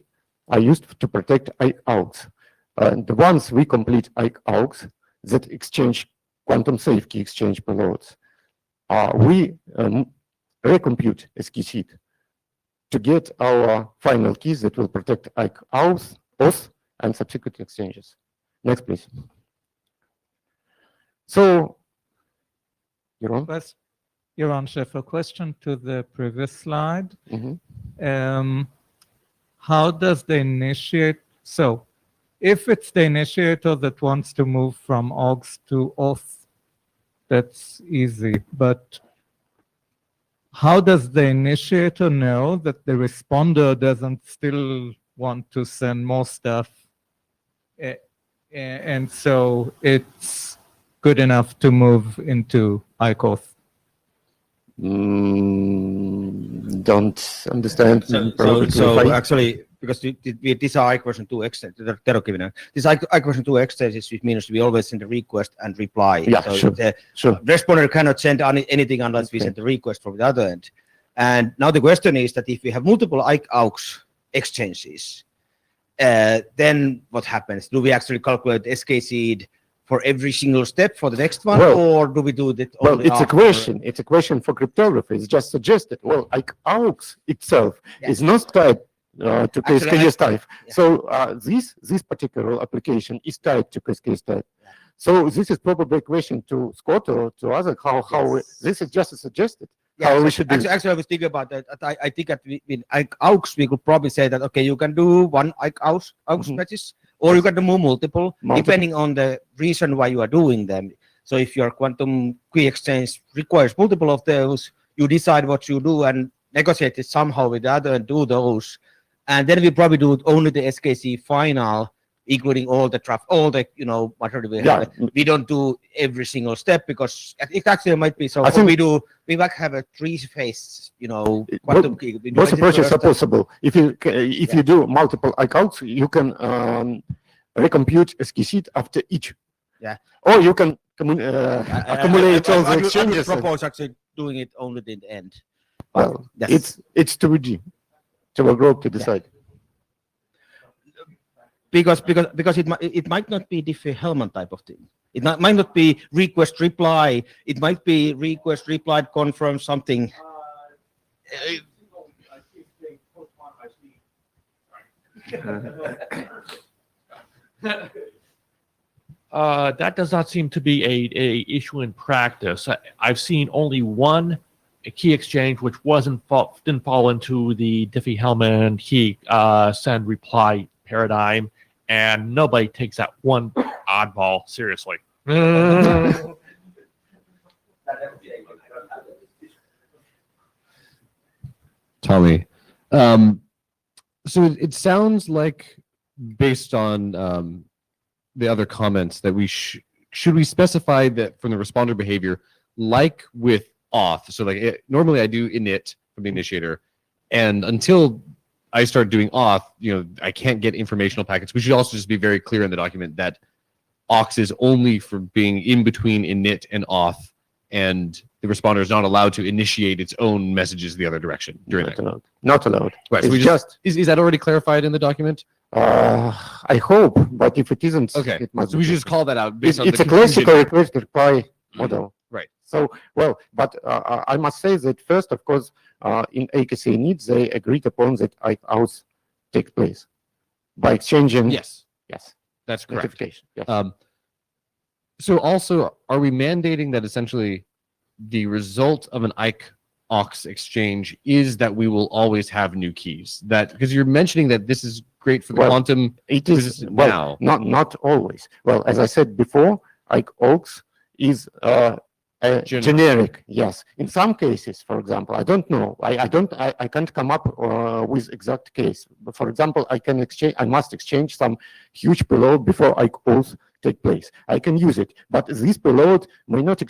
are used to protect ICAOs. And once we complete ICAOs that exchange quantum safe key exchange payloads, we recompute SK seed to get our final keys that will protect ICAOs, OS, and subsequent exchanges. Next, please. So,
Yaron Chef, a question to the previous slide. How does the initiate, so if it's the initiator that wants to move from OGS to OS, that's easy, but how does the initiator know that the responder doesn't still want to send more stuff? And so it's good enough to move into ICOS?
Don't understand.
So actually, because these are equation 2 exchanges, these equation 2 exchanges, which means we always send a request and reply.
Yeah,
so
sure,
the
sure.
responder cannot send anything unless we send the request from the other end. And now the question is that if we have multiple ICAOs exchanges, then what happens? Do we actually calculate SK seed for every single step for the next one, or do we do that only
it's a question. It's a question for cryptography. It's just suggested. Well, ICAOs itself is not tied to KSKS type. Yeah. So this particular application is tied to KSKS type. Yeah. So this is probably a question to Scott or to others. This is just suggested.
Yeah,
how we should do.
Actually, I was thinking about that. I think that in ICAOs we could probably say that okay, you can do one ICAOs matches. Or you can do multiple, depending on the reason why you are doing them. So if your quantum key exchange requires multiple of those, you decide what you do and negotiate it somehow with the other and do those. And then we probably do only the SKC final, including all the traffic, all the, whatever we have. We don't do every single step because it actually might be so. We might have a three-phase, quantum key.
Both approaches are possible. If you do multiple ICAOs, you can recompute SK seed after each.
Yeah.
Or you can accumulate all the exchanges.
I propose actually doing it only at the end.
Well, it's to a group to decide.
Because it might not be Diffie-Hellman type of thing. It might not be request reply. It might be request reply confirm something.
That does not seem to be a issue in practice. I've seen only one key exchange which didn't fall into the Diffie-Hellman key send reply paradigm. And nobody takes that one oddball seriously.
Tommy, so it sounds like, based on the other comments, that we should we specify that from the responder behavior, like with auth. So normally I do init from the initiator, and until I start doing auth, I can't get informational packets. We should also just be very clear in the document that aux is only for being in between init and auth, and the responder is not allowed to initiate its own messages the other direction during
Not
that.
allowed. Not allowed.
Right, so
It's
we
just,
is that already clarified in the document?
I hope, but if it isn't,
Okay,
it must
so
be
we should just call that out based on
it's
the
a classical
confusion.
request reply model.
Right.
So, well, but I must say that first, of course, in AKC needs, they agreed upon that IOUs take place by exchanging.
Yes,
Yes.
that's correct.
Notification. Yes.
So also, are we mandating that essentially the result of an IKE-AUX exchange is that we will always have new keys? That because you're mentioning that this is great for the
Well,
quantum.
It
This
is
is
well, not always. Well, as I said before, IKE-AUX is a generic. Yes, in some cases, for example, I don't know. I can't come up with exact case. But for example, I must exchange some huge payload before IKE-AUX take place. I can use it, but this payload may not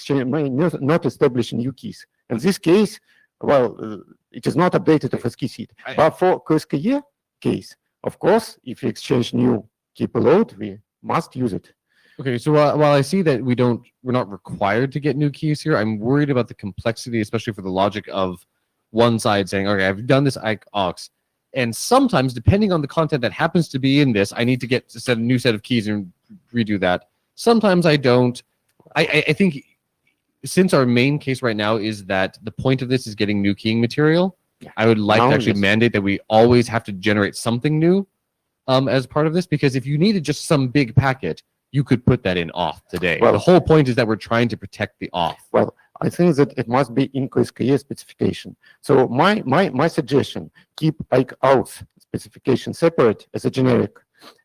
establish new keys. In this case, well, it is not updated of key seed. But for QSKE case, of course, if you exchange new key payload, we must use it.
Okay, so while I see that we're not required to get new keys here, I'm worried about the complexity, especially for the logic of one side saying, okay, I've done this IKE-AUX, and sometimes, depending on the content that happens to be in this, I need to get a new set of keys and redo that. Sometimes I don't. I think since our main case right now is that the point of this is getting new keying material, I would like to actually mandate that we always have to generate something new as part of this, because if you needed just some big packet, you could put that in auth today.
Well,
the whole point is that we're trying to protect the auth.
Well, I think that it must be in QSKE specification. So my suggestion, keep IKE-AUX specification separate as a generic,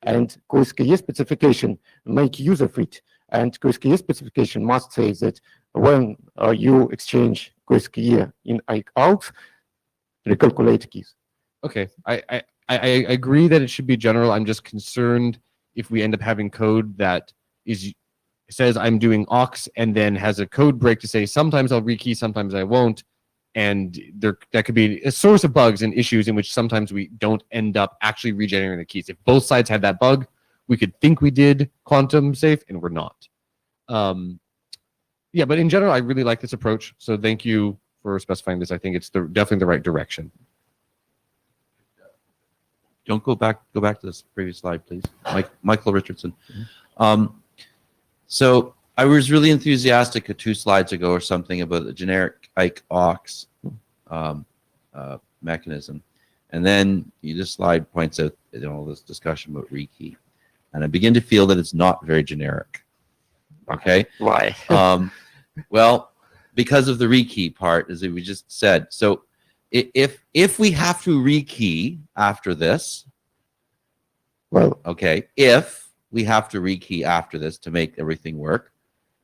and QSKE specification make use of it. And QSKE specification must say that when you exchange QSKE in IKE-AUX, recalculate keys.
Okay, I agree that it should be general. I'm just concerned if we end up having code that says I'm doing aux and then has a code break to say sometimes I'll rekey, sometimes I won't, and that could be a source of bugs and issues in which sometimes we don't end up actually regenerating the keys. If both sides had that bug, we could think we did quantum safe, and we're not. Yeah, but in general, I really like this approach. So thank you for specifying this. I think it's definitely the right direction.
Don't go back to this previous slide, please. Michael Richardson. So I was really enthusiastic 2 slides ago or something about the generic IKE-AUX mechanism. And then this slide points out this discussion about rekey. And I begin to feel that it's not very generic. Okay?
Why?
Well, because of the rekey part, as we just said. So if we have to rekey after this,
well,
okay, if we have to rekey after this to make everything work,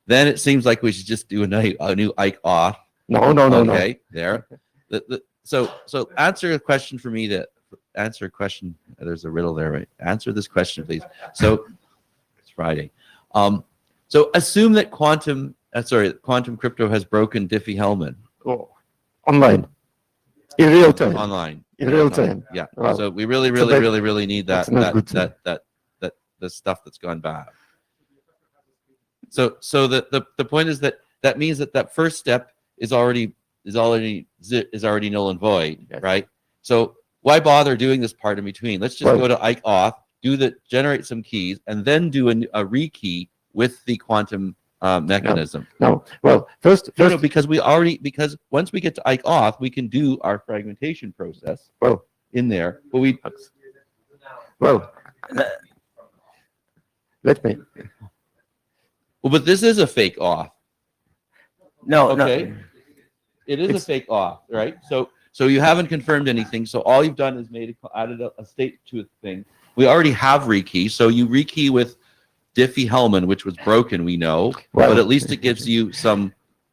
then it seems like we should just do a new IKE-AUX.
No.
Okay, there. So answer a question for me answer a question. There's a riddle there, right? Answer this question, please. So it's Friday. So assume that quantum crypto has broken Diffie-Hellman.
Oh, online. In real time.
Online.
In real time.
Yeah.
Wow.
So we really need that the stuff that's gone bad. So the point is that means that first step is already null and void,
yes.
Right? So why bother doing this part in between? Let's just go to IKE-AUX, generate some keys, and then do a rekey with the quantum mechanism.
No. Well, first,
No, because once we get to IKE-AUX, we can do our fragmentation process.
Well,
in there, but
let me.
Well, but this is a fake auth.
No,
Okay.
no.
It is a fake auth, right? So you haven't confirmed anything. So all you've done is added a state to a thing. We already have rekey. So you rekey with Diffie-Hellman, which was broken, we know, but at least it gives you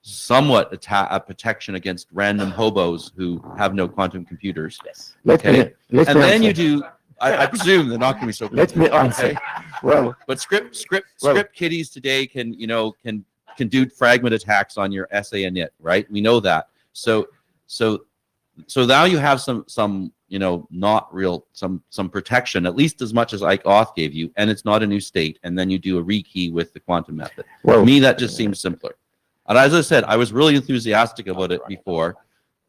somewhat a protection against random hobos who have no quantum computers.
Yes.
Okay. And then you do. I presume they're not going to be so.
Let me answer.
Okay?
Well,
but script kiddies today can do fragment attacks on your SA init, right? We know that. So now you have some not real, some protection, at least as much as ICE-auth gave you, and it's not a new state, and then you do a rekey with the quantum method.
Well,
To me, that just seems simpler. And as I said, I was really enthusiastic about it before,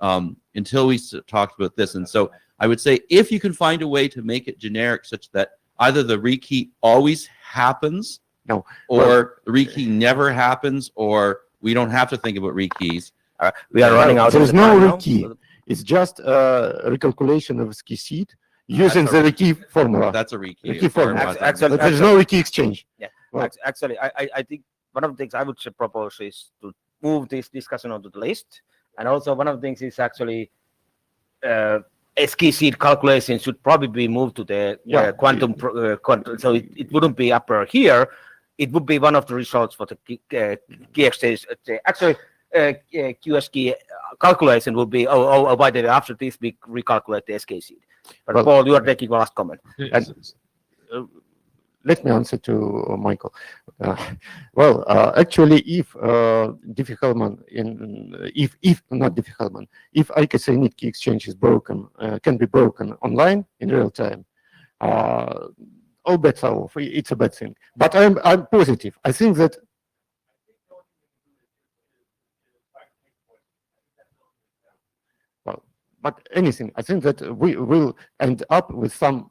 until we talked about this. And so I would say, if you can find a way to make it generic such that either the rekey always happens,
No.
or the rekey never happens, or we don't have to think about rekeys.
We are running out
There
of
is
the
no
time now.
rekey. It's just a recalculation of ski seed using the rekey formula.
That's a rekey.
Rekey
as far as
formula.
I'm
Actually-
But there's no rekey exchange.
Yeah.
Well-
Actually, I think one of the things I would propose is to move this discussion onto the list. And also one of the things is actually SK seed calculation should probably be moved to the quantum. So it wouldn't be upper here. It would be one of the results for the key exchange. Actually, QSK calculation would be, by the way, after this we recalculate the SK seed. But
Well-
Paul, you are taking last comment.
Let me answer to Michael. Actually, if Diffie-Hellman if not Diffie-Hellman, if IKC init key exchange is broken, can be broken online in real time, all bets are off. It's a bad thing. But I'm positive. I think that. Well, but anything, I think that we will end up with some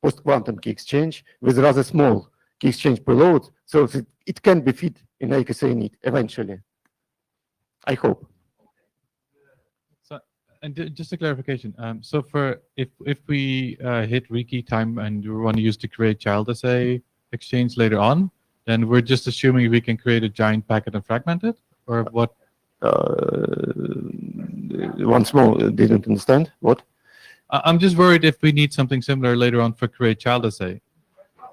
post-quantum key exchange with rather small key exchange preload, so that it can be fit in IKC init eventually. I hope.
So, and just a clarification. So for if we hit rekey time and we want to use to create child assay exchange later on, then we're just assuming we can create a giant packet and fragment it, or what?
Once more, didn't understand what.
I'm just worried if we need something similar later on for create child assay.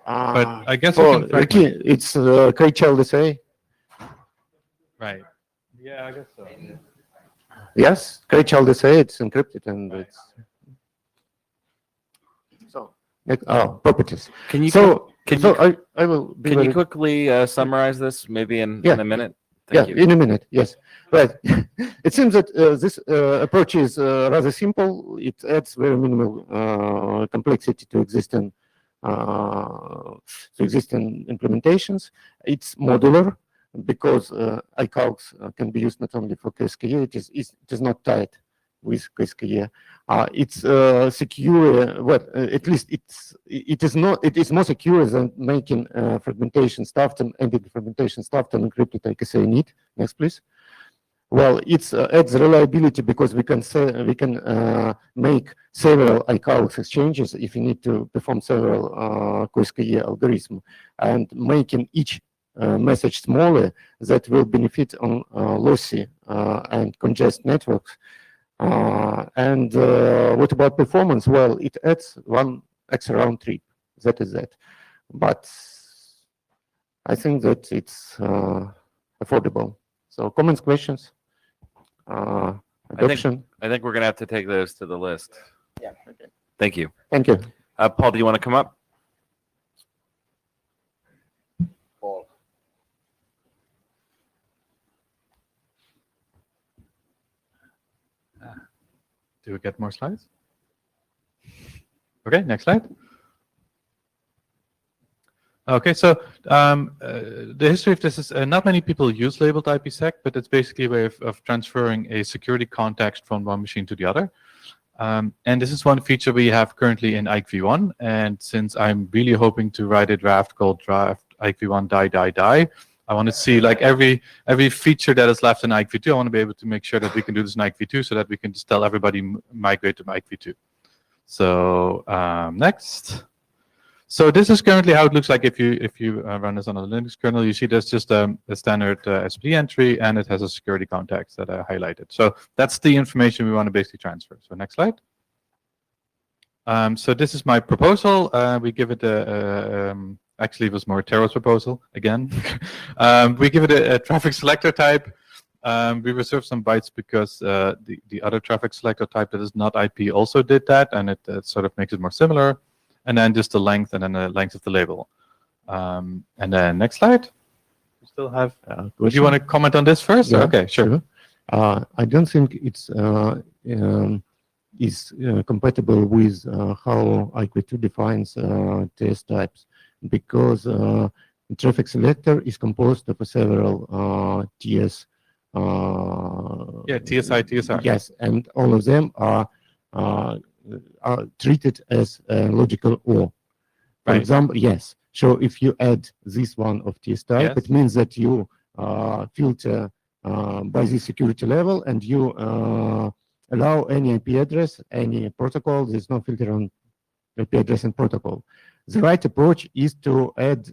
But I guess we
For
can fragment.
Ricky, it's create child assay.
Right. Yeah, I guess so.
Yes, create child assay. It's encrypted and it's so. Properties.
Can you
So,
can
so
you
I will be
can
very,
you quickly summarize this maybe in a minute?
yeah,
Thank you.
in a minute. Yes, right. It seems that this approach is rather simple. It adds very minimal complexity to existing implementations. It's modular because iCalcs can be used not only for KSKE. It is not tied with KSKE. It's secure. Well, at least it is not. It is more secure than making fragmentation stuffed and ended fragmentation stuffed and encrypted IKC init. Next, please. Well, it adds reliability because we can make several iCalcs exchanges if you need to perform several KSKE algorithm, and making each message smaller that will benefit on lossy and congest networks. And what about performance? Well, it adds 1 extra round trip. That is that. But I think that it's affordable. So comments, questions, adoption.
I think we're gonna have to take those to the list.
Yeah. Okay.
Thank you.
Thank you.
Paul, do you want to come up?
Paul.
Do we get more slides? Okay, next slide. Okay, so the history of this is not many people use labeled IPsec, but it's basically a way of transferring a security context from one machine to the other. And this is one feature we have currently in Ike v1. And since I'm really hoping to write a draft called draft Ike v1 die, I want to see like every feature that is left in Ike v2. I want to be able to make sure that we can do this in Ike v2 so that we can just tell everybody migrate to Ike v2. So next. So this is currently how it looks like if you run this on a Linux kernel. You see there's just a standard SPD entry, and it has a security context that I highlighted. So that's the information we want to basically transfer. So next slide. So this is my proposal. We give it actually it was more Tero's proposal again. We give it a traffic selector type. We reserve some bytes because the other traffic selector type that is not IP also did that, and it sort of makes it more similar. And then just the length, and then the length of the label. And then next slide. We still have. Do you want to comment on this first?
Yeah,
Okay, sure.
I don't think it's is compatible with how IQ2 defines TS types, because traffic selector is composed of several TS.
TSI, TSR.
Yes, and all of them are treated as logical OR. For
Right.
example, yes. So if you add this one of TS type,
Yes.
it means that you filter by the security level, and you allow any IP address, any protocol. There's no filter on IP address and protocol. The right approach is to add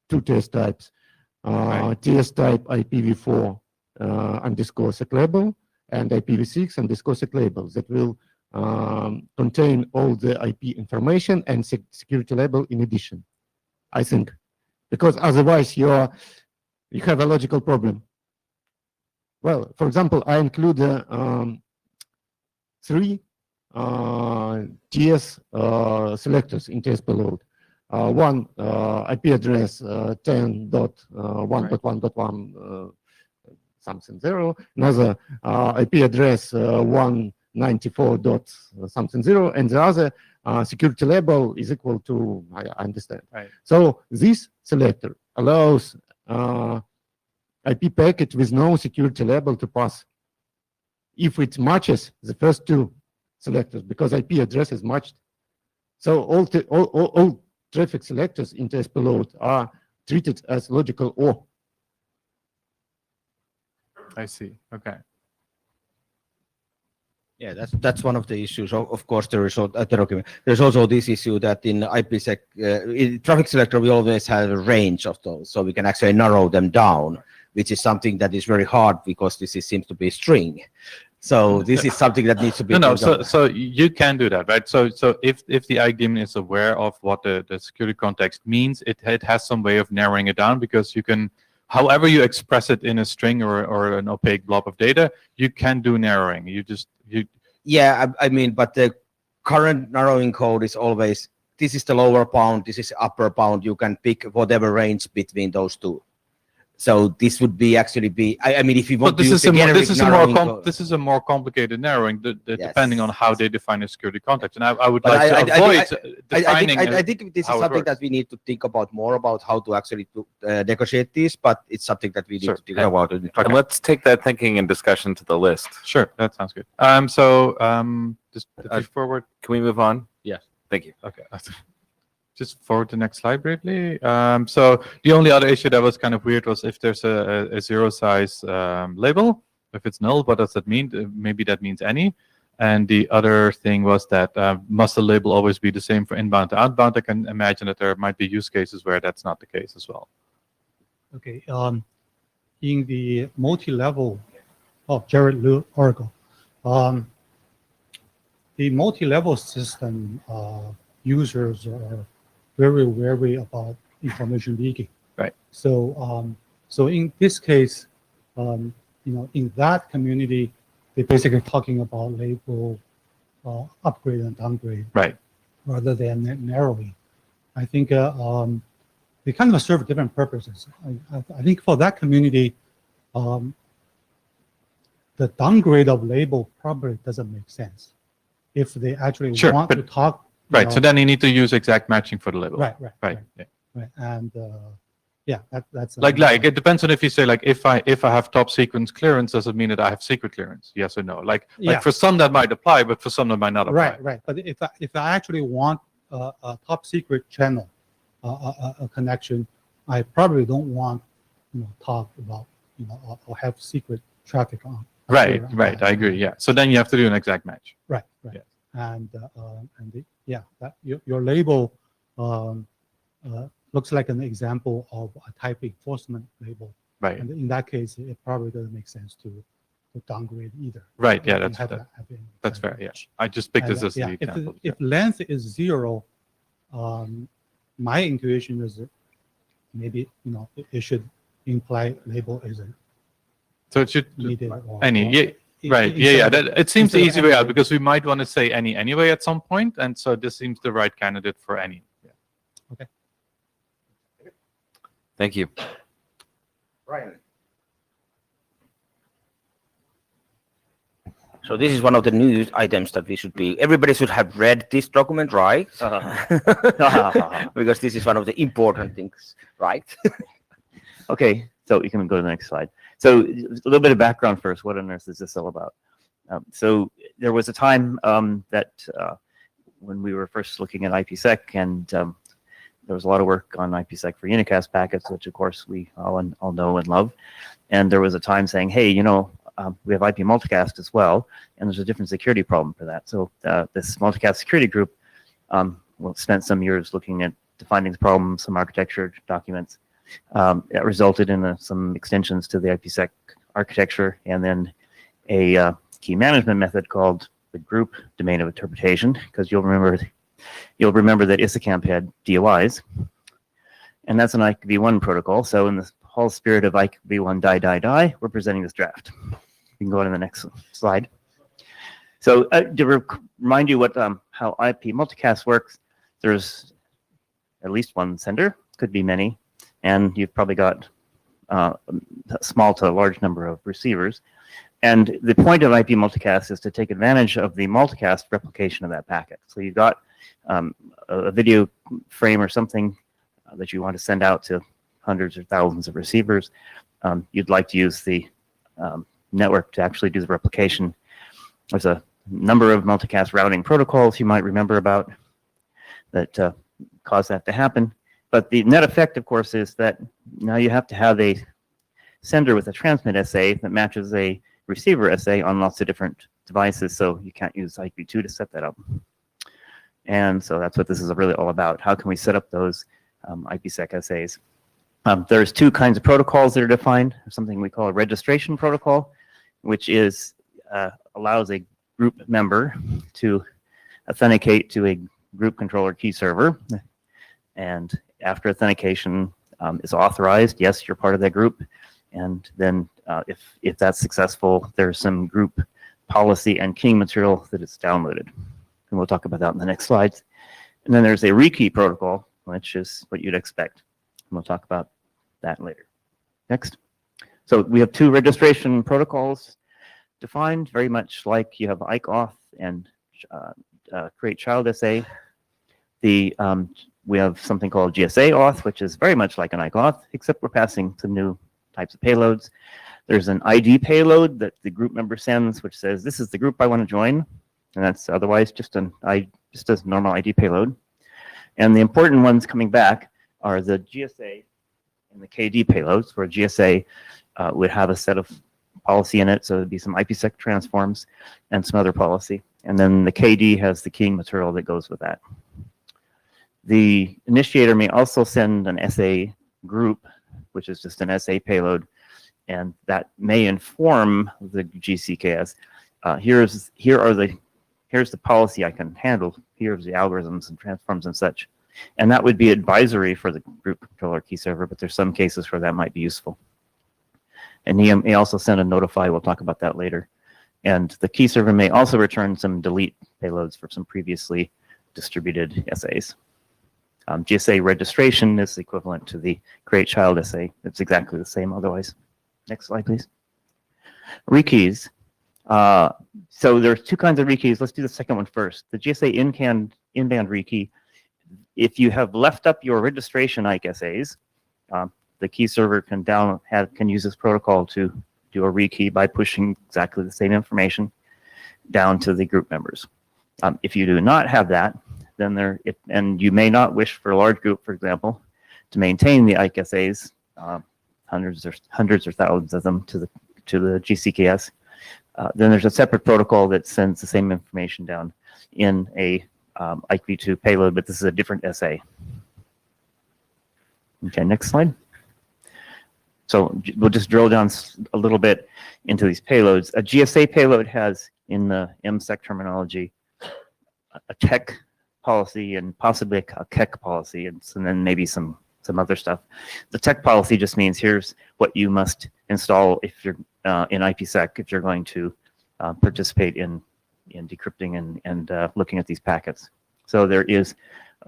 two TS types. TS type IPv4 underscore sec label and IPv6 underscore sec label that will contain all the IP information and security label in addition, I think, because otherwise you have a logical problem. Well, for example, I include three TS selectors in TS payload. One IP address 10.1.1.1 something 0, another IP address 194 dot something 0, and the other security label is equal to, I understand.
Right.
So this selector allows IP packet with no security label to pass if it matches the first two selectors, because IP address is matched. So all traffic selectors in TS payload are treated as logical OR.
I see. Okay.
Yeah, that's one of the issues. Of course, there is there's also this issue that in IPsec in traffic selector we always have a range of those, so we can actually narrow them down, which is something that is very hard because seems to be a string. So this is something that needs to be
So you can do that, right? So if the IDM is aware of what the security context means, it has some way of narrowing it down, because you can, however you express it in a string or an opaque blob of data, you can do narrowing.
Yeah, I mean, but the current narrowing code is always, this is the lower bound, this is upper bound. You can pick whatever range between those two. So this would be I mean, if you want to use the generic narrowing code.
This is a more complicated narrowing, depending on how they define a security context. And I would
But
like to avoid defining.
I think this is something that we need to think about more about how to actually negotiate this, but it's something that we need to think about.
And let's take that thinking and discussion to the list.
Sure, that sounds good. Just forward.
Can we move on?
Yes.
Thank you.
Okay. Just forward the next slide briefly. So the only other issue that was kind of weird was if there's a zero size label, if it's null, what does that mean? Maybe that means any. And the other thing was that must the label always be the same for inbound to outbound? I can imagine that there might be use cases where that's not the case as well.
Okay. In the multi-level of Jared Oracle, the multi-level system users are very wary about information leaking.
Right.
So, so in this case, in that community, they're basically talking about label upgrade and downgrade,
right,
rather than narrowing. I think they kind of serve different purposes. I think for that community, the downgrade of label probably doesn't make sense if they actually want to talk.
Right. So then you need to use exact matching for the label.
Right.
Yeah.
Right. And that's
like it depends on if you say like if I have top secret clearance, does it mean that I have secret clearance? Yes or no? Like for some that might apply, but for some that might not apply.
Right. But if I actually want a top secret channel, a connection, I probably don't want talk about or have secret traffic on.
Right. I agree. Yeah. So then you have to do an exact match.
Right. Yeah. And that your label looks like an example of a type enforcement label.
Right.
And in that case, it probably doesn't make sense to downgrade either.
Right. Yeah. That's fair. Yeah. I just picked this as the example.
If length is 0, my intuition is that maybe it should imply label isn't.
So it should
needed
any. Right. Yeah. It seems the easy way out, because we might want to say any anyway at some point, and so this seems the right candidate for any. Yeah.
Okay.
Thank you.
Right. So this is one of the new items that we should be, everybody should have read this document, right? Because this is one of the important things, right?
Okay, so you can go to the next slide. So a little bit of background first. What on earth is this all about? So there was a time that when we were first looking at IPsec, and there was a lot of work on IPsec for unicast packets, which of course we all know and love. And there was a time saying, hey, you know, we have IP multicast as well, and there's a different security problem for that. So this multicast security group spent some years looking at defining the problem, some architecture documents. It resulted in some extensions to the IPsec architecture, and then a key management method called the group domain of interpretation, because you'll remember that Ipsecme had DOIs, and that's an IPv1 protocol. So in the whole spirit of IPv1 die, we're presenting this draft. You can go to the next slide. So to remind you what how IP multicast works, there's at least one sender, could be many, and you've probably got a small to large number of receivers. And the point of IP multicast is to take advantage of the multicast replication of that packet. So you've got a video frame or something that you want to send out to hundreds or thousands of receivers. You'd like to use the network to actually do the replication. There's a number of multicast routing protocols you might remember about that cause that to happen. But the net effect, of course, is that now you have to have a sender with a transmit SA that matches a receiver SA on lots of different devices, so you can't use IP2 to set that up. And so that's what this is really all about. How can we set up those IPsec SAs? There's two kinds of protocols that are defined. Something we call a registration protocol, which is allows a group member to authenticate to a group controller key server. And after authentication is authorized, yes, you're part of that group. And then if that's successful, there's some group policy and keying material that is downloaded. And we'll talk about that in the next slides. And then there's a rekey protocol, which is what you'd expect. And we'll talk about that later. Next. So we have two registration protocols defined, very much like you have ICAuth and create child SA. We have something called GSA auth, which is very much like an ICAuth, except we're passing some new types of payloads. There's an ID payload that the group member sends, which says, this is the group I want to join. And that's otherwise just a normal ID payload. And the important ones coming back are the GSA and the KD payloads, where GSA would have a set of policy in it. So it'd be some IPsec transforms and some other policy. And then the KD has the keying material that goes with that. The initiator may also send an SA group, which is just an SA payload, and that may inform the GCKS. Here's the policy I can handle. Here's the algorithms and transforms and such. And that would be advisory for the group controller key server, but there's some cases where that might be useful. And he may also send a notify. We'll talk about that later. And the key server may also return some delete payloads for some previously distributed SAs. GSA registration is equivalent to the create child SA. It's exactly the same otherwise. Next slide, please. Rekeys. So there's two kinds of rekeys. Let's do the second one first. The GSA in-band rekey. If you have left up your registration ICSAs, the key server can use this protocol to do a rekey by pushing exactly the same information down to the group members. If you do not have that, then and you may not wish for a large group, for example, to maintain the ICSAs, hundreds or thousands of them to the GCKS. Then there's a separate protocol that sends the same information down in a IPv2 payload, but this is a different SA. Okay, next slide. So we'll just drill down a little bit into these payloads. A GSA payload has, in the MSec terminology, a tech policy and possibly a KEK policy, and then maybe some other stuff. The tech policy just means here's what you must install if you're in IPsec, if you're going to participate in decrypting and looking at these packets. So there is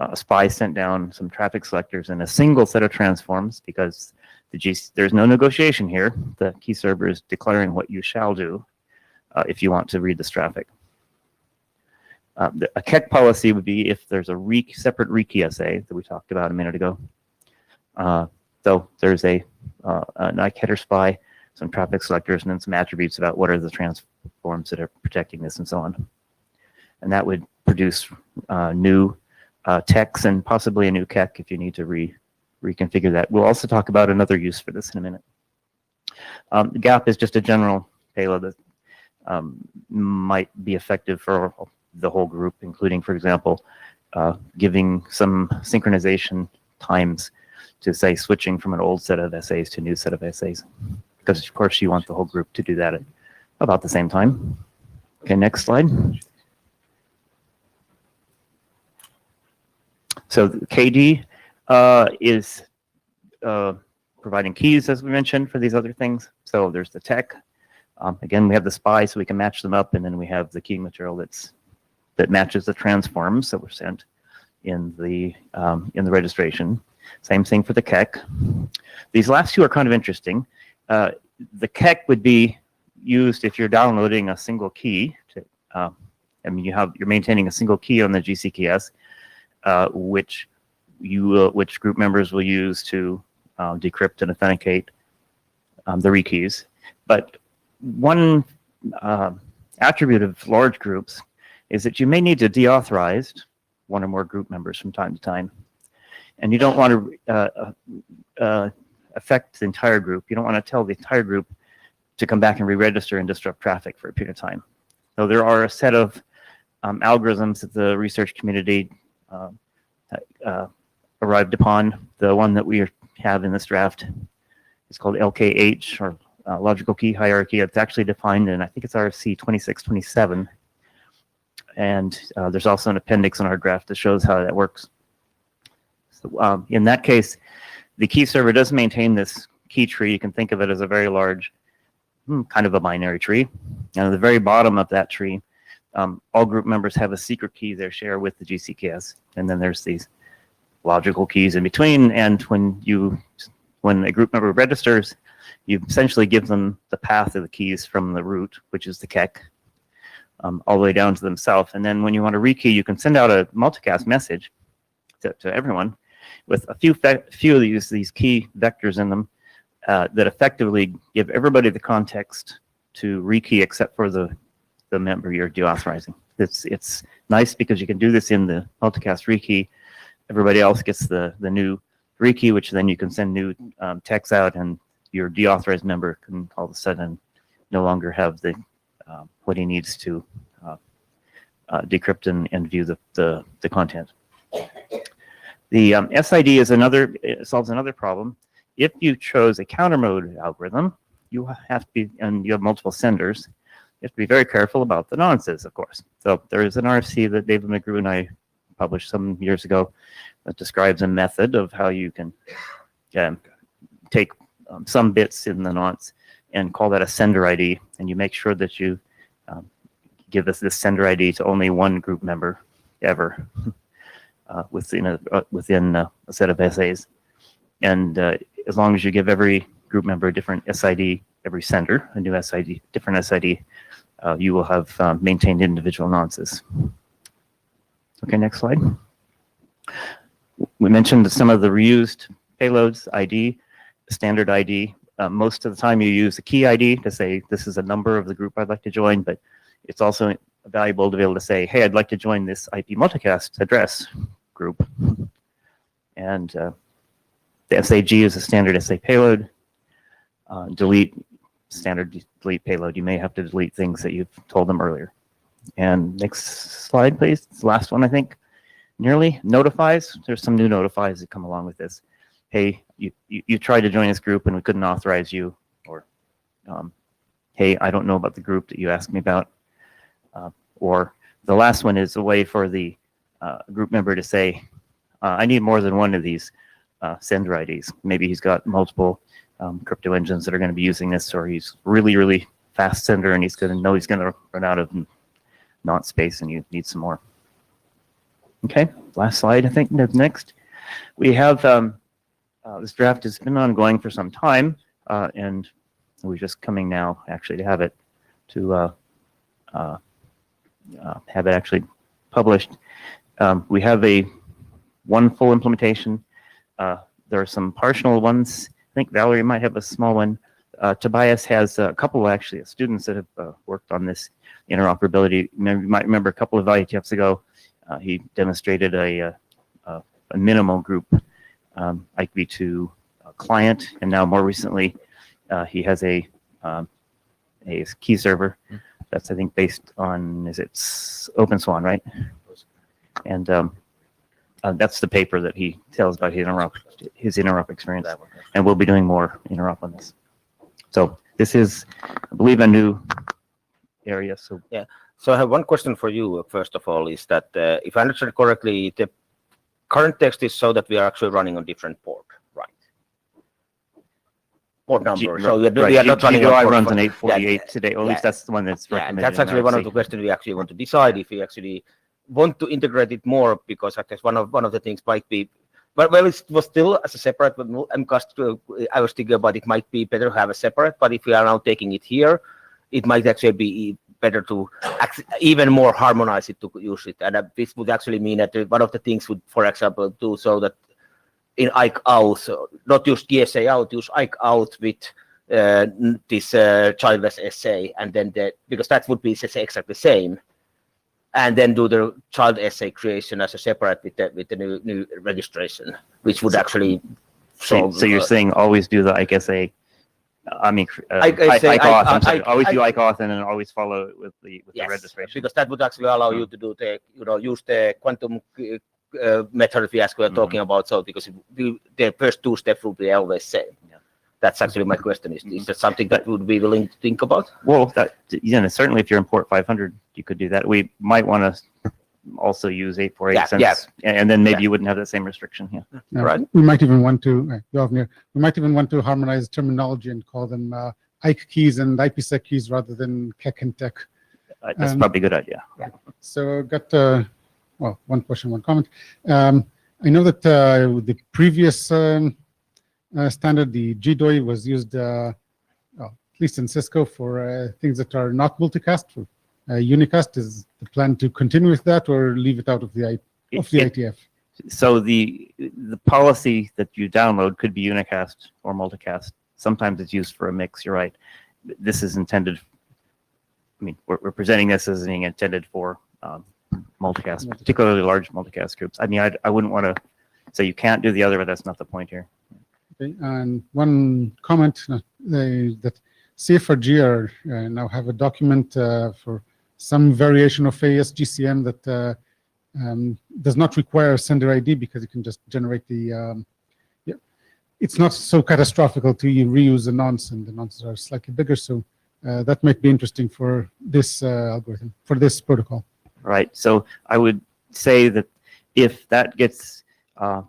a spy sent down, some traffic selectors, and a single set of transforms, because there's no negotiation here. The key server is declaring what you shall do. if you want to read this traffic. A KEK policy would be if there's a separate rekey essay that we talked about a minute ago. So there's an IK header spy, some traffic selectors, and then some attributes about what are the transforms that are protecting this and so on. And that would produce new text and possibly a new KEK if you need to reconfigure that. We'll also talk about another use for this in a minute. The GAP is just a general payload that might be effective for the whole group, including, for example, giving some synchronization times to, say, switching from an old set of essays to a new set of essays. Because, of course, you want the whole group to do that at about the same time. Okay, next slide. So KD is providing keys, as we mentioned, for these other things. So there's the tech. Again, we have the spy, so we can match them up, and then we have the key material that matches the transforms that were sent in the registration. Same thing for the KEK. These last two are kind of interesting. The KEK would be used if you're downloading a single key. I mean, you're maintaining a single key on the GCKS, which group members will use to decrypt and authenticate the rekeys. But one attribute of large groups is that you may need to deauthorize one or more group members from time to time. And you don't want to affect the entire group. You don't want to tell the entire group to come back and re-register and disrupt traffic for a period of time. So there are a set of algorithms that the research community arrived upon. The one that we have in this draft is called LKH, or logical key hierarchy. It's actually defined in, I think it's RFC 2627. And there's also an appendix in our draft that shows how that works. So in that case, the key server does maintain this key tree. You can think of it as a very large, kind of a binary tree. And at the very bottom of that tree, all group members have a secret key they share with the GCKS. And then there's these logical keys in between. And when a group member registers, you essentially give them the path of the keys from the root, which is the KEK, all the way down to themselves. And then when you want to rekey, you can send out a multicast message to everyone with a few of these key vectors in them that effectively give everybody the context to rekey except for the member you're deauthorizing. It's nice because you can do this in the multicast rekey. Everybody else gets the new rekey, which then you can send new texts out, and your deauthorized member can all of a sudden no longer have the what he needs to decrypt and view the content. The SID is solves another problem. If you chose a counter mode algorithm, you have to be, and you have multiple senders, you have to be very careful about the nonces, of course. So there is an RFC that David McGrew and I published some years ago that describes a method of how you can take some bits in the nonce and call that a sender ID, and you make sure that you give us this sender ID to only one group member ever within a set of essays. And as long as you give every group member a different SID, every sender a new SID, different SID, you will have maintained individual nonces. Okay, next slide. We mentioned some of the reused payloads, ID, standard ID. Most of the time you use a key ID to say this is a number of the group I'd like to join, but it's also valuable to be able to say, hey, I'd like to join this IP multicast address group. And the SAG is a standard SA payload. Standard delete payload. You may have to delete things that you've told them earlier. And next slide, please. It's the last one, I think. Nearly notifies. There's some new notifies that come along with this. Hey, you tried to join this group and we couldn't authorize you, or hey, I don't know about the group that you asked me about. Or the last one is a way for the group member to say, I need more than one of these sender IDs. Maybe he's got multiple crypto engines that are going to be using this, or he's really, really fast sender and he's going to run out of nonce space and you need some more. Okay, last slide, I think. Next, we have this draft has been ongoing for some time, and we're just coming now actually to have it to have it actually published. We have one full implementation. There are some partial ones. I think Valerie might have a small one. Tobias has a couple actually of students that have worked on this interoperability. You might remember a couple of IETFs ago, he demonstrated a minimal group IKV2 client, and now more recently, he has a key server that's, I think, based on, it's OpenSwan, right? And that's the paper that he tells about his interop experience, and we'll be doing more interop on this. So this is, I believe, a new area. So
yeah. So I have one question for you. First of all, is that if I understand correctly, the current text is so that we are actually running on different port, right? Port number. So we are not running on port.
Runs on 848 today. Or at least that's the one that's recommended.
That's actually one of the questions we actually want to decide if we actually want to integrate it more, because I guess one of the things might be, but well, it was still as a separate MCAST. I was thinking about it might be better to have a separate, but if we are now taking it here, it might actually be better to even more harmonize it to use it. And this would actually mean that one of the things would, for example, do so that in IKE out, so not use DSA out, use IKE out with this childless essay, and then because that would be exactly the same. And then do the child essay creation as a separate with the new registration, which would actually solve.
So you're saying always do the IKE essay. I mean, always do IKE auth and then always follow it with the registration.
Because that would actually allow you to do use the quantum method we were talking about. So because the first two steps will be always same. Yeah. That's actually my question. Is that something that would be willing to think about?
Well, certainly if you're in port 500, you could do that. We might want to also use 848 and then maybe you wouldn't have the same restriction. Yeah.
Right.
We might even want to, harmonize terminology and call them IKE keys and IPsec keys rather than KEK and TEK.
That's probably a good idea.
Yeah. So I've got, one question, one comment. I know that with the previous standard, the GDOI was used, at least in Cisco, for things that are not multicast. For unicast, is the plan to continue with that or leave it out of the IETF?
So the policy that you download could be unicast or multicast. Sometimes it's used for a mix. You're right. This is intended. I mean, we're presenting this as being intended for multicast, particularly large multicast groups. I mean, I wouldn't want to say you can't do the other, but that's not the point here.
Okay, and one comment that CFRG now have a document for some variation of ASGCM that does not require sender ID because you can just generate the. It's not so catastrophical to reuse the nonce, and the nonces are slightly bigger, so that might be interesting for this algorithm, for this protocol.
Right. So I would say that if that gets,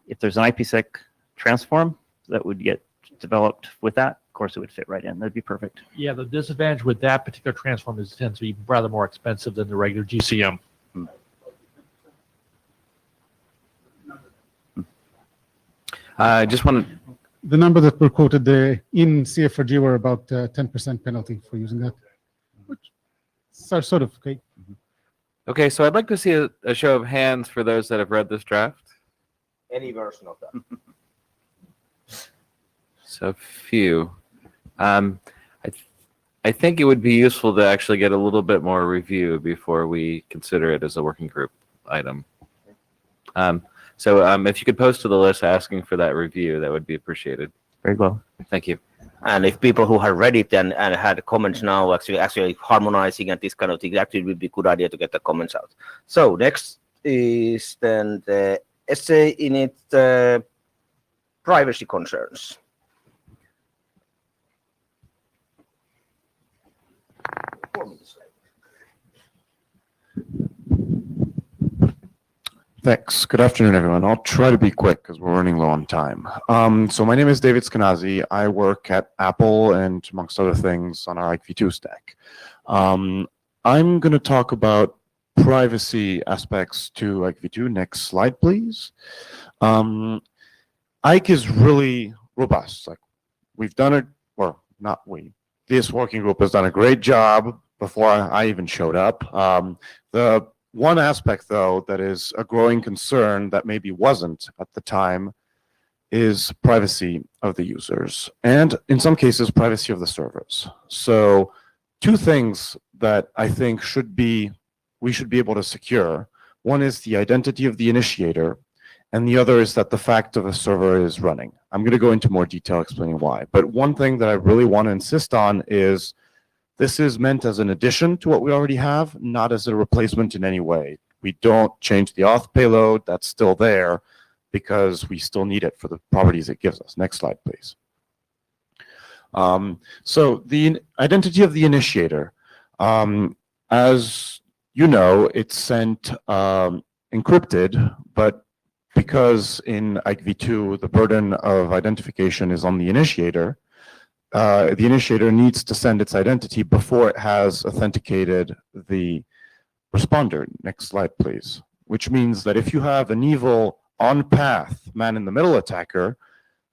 if there's an IPsec transform that would get developed with that, of course it would fit right in. That'd be perfect.
Yeah, the disadvantage with that particular transform is it tends to be rather more expensive than the regular GCM.
I just want to.
The number that were quoted in CFRG were about 10% penalty for using that, which are sort of okay.
Okay, so I'd like to see a show of hands for those that have read this draft.
Any version of that.
So few. I think it would be useful to actually get a little bit more review before we consider it as a working group item. So if you could post to the list asking for that review, that would be appreciated.
Very well.
Thank you.
And if people who have read it and had comments now actually harmonizing and this kind of thing, actually would be a good idea to get the comments out. So next is then the essay in it, privacy concerns.
Thanks. Good afternoon, everyone. I'll try to be quick because we're running low on time. So my name is David Skenazy. I work at Apple and, amongst other things, on our IKV2 stack. I'm going to talk about privacy aspects to IKV2. Next slide, please. IKE is really robust. Like, we've done it, or not we. This working group has done a great job before I even showed up. The one aspect, though, that is a growing concern that maybe wasn't at the time is privacy of the users, and in some cases, privacy of the servers. So two things that I think we should be able to secure. One is the identity of the initiator, and the other is that the fact of a server is running. I'm going to go into more detail explaining why. But one thing that I really want to insist on is this is meant as an addition to what we already have, not as a replacement in any way. We don't change the auth payload. That's still there because we still need it for the properties it gives us. Next slide, please. So the identity of the initiator, as you know, it's sent encrypted, but because in IKV2 the burden of identification is on the initiator needs to send its identity before it has authenticated the responder. Next slide, please. Which means that if you have an evil on-path man-in-the-middle attacker,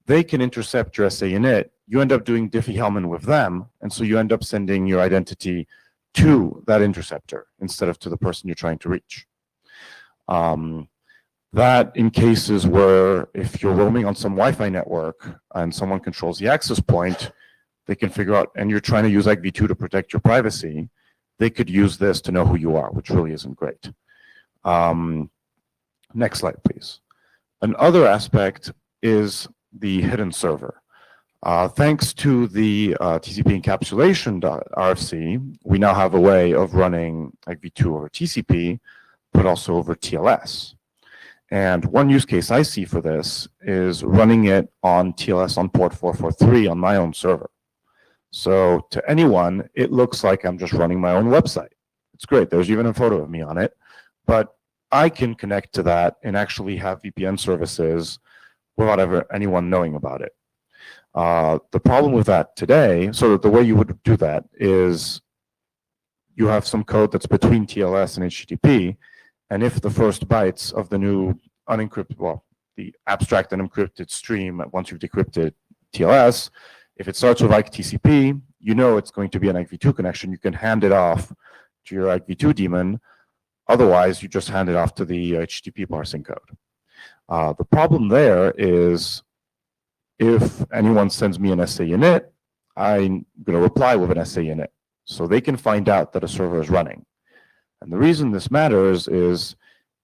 they can intercept your SA init. You end up doing Diffie-Hellman with them, and so you end up sending your identity to that interceptor instead of to the person you're trying to reach. That in cases where if you're roaming on some Wi-Fi network and someone controls the access point, they can figure out, and you're trying to use IKV2 to protect your privacy, they could use this to know who you are, which really isn't great. Next slide, please. Another aspect is the hidden server. Thanks to the TCP encapsulation RFC, we now have a way of running IKV2 over TCP, but also over TLS. And one use case I see for this is running it on TLS on port 443 on my own server. So to anyone, it looks like I'm just running my own website. It's great. There's even a photo of me on it. But I can connect to that and actually have VPN services without anyone knowing about it. The problem with that today, so the way you would do that is you have some code that's between TLS and HTTP, and if the first bytes of the new unencrypted, well, the abstract and encrypted stream, once you've decrypted TLS, if it starts with IKTCP, you know it's going to be an IKV2 connection. You can hand it off to your IKV2 daemon. Otherwise, you just hand it off to the HTTP parsing code. The problem there is if anyone sends me an SA init, I'm going to reply with an SA init. So they can find out that a server is running. And the reason this matters is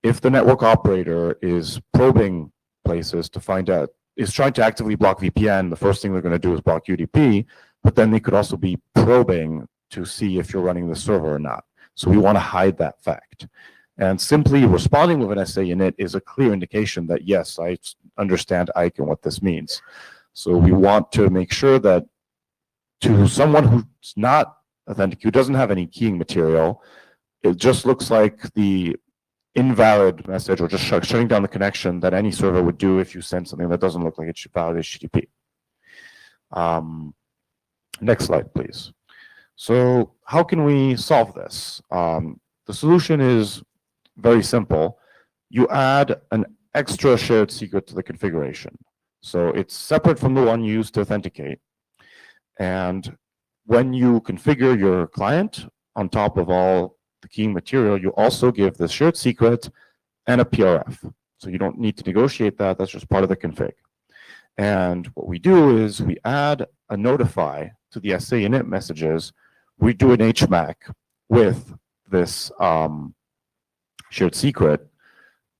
if the network operator is probing places to find out, is trying to actively block VPN, the first thing they're going to do is block UDP, but then they could also be probing to see if you're running the server or not. So we want to hide that fact. And simply responding with an SA init is a clear indication that, yes, I understand IKE and what this means. So we want to make sure that to someone who's not authentic, who doesn't have any keying material, it just looks like the invalid message or just shutting down the connection that any server would do if you send something that doesn't look like it's valid HTTP. Next slide, please. So how can we solve this? The solution is very simple. You add an extra shared secret to the configuration. So it's separate from the one used to authenticate. And when you configure your client on top of all the keying material, you also give the shared secret and a PRF. So you don't need to negotiate that. That's just part of the config. And what we do is we add a notify to the SA init messages. We do an HMAC with this shared secret.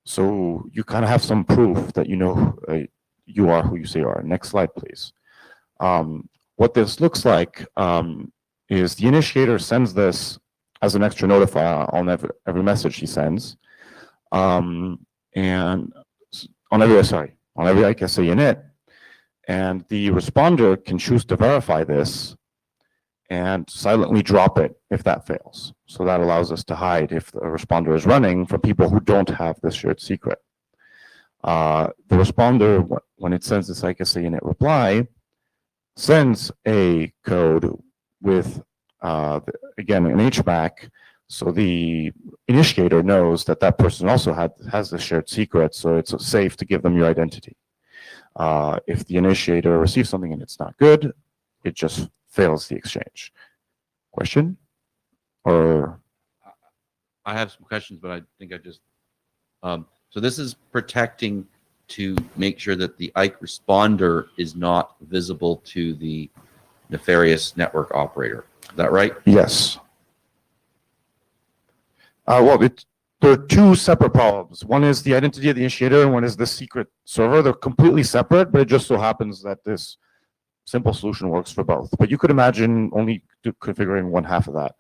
So you kind of have some proof that you know you are who you say you are. Next slide, please. What this looks like is the initiator sends this as an extra notifier on every message he sends, and on every IKSA init, and the responder can choose to verify this and silently drop it if that fails. So that allows us to hide if the responder is running from people who don't have this shared secret. The responder, when it sends this IKSA init reply, sends a code with again, an HMAC, so the initiator knows that that person also has the shared secret, so it's safe to give them your identity. If the initiator receives something and it's not good, it just fails the exchange. Question? or
I have some questions, but I think I just, so this is protecting to make sure that the Ike responder is not visible to the nefarious network operator. Is that right?
yes. Well, there are two separate problems. One is the identity of the initiator, and one is the secret server. They're completely separate, but it just so happens that this simple solution works for both. But you could imagine only configuring one half of that.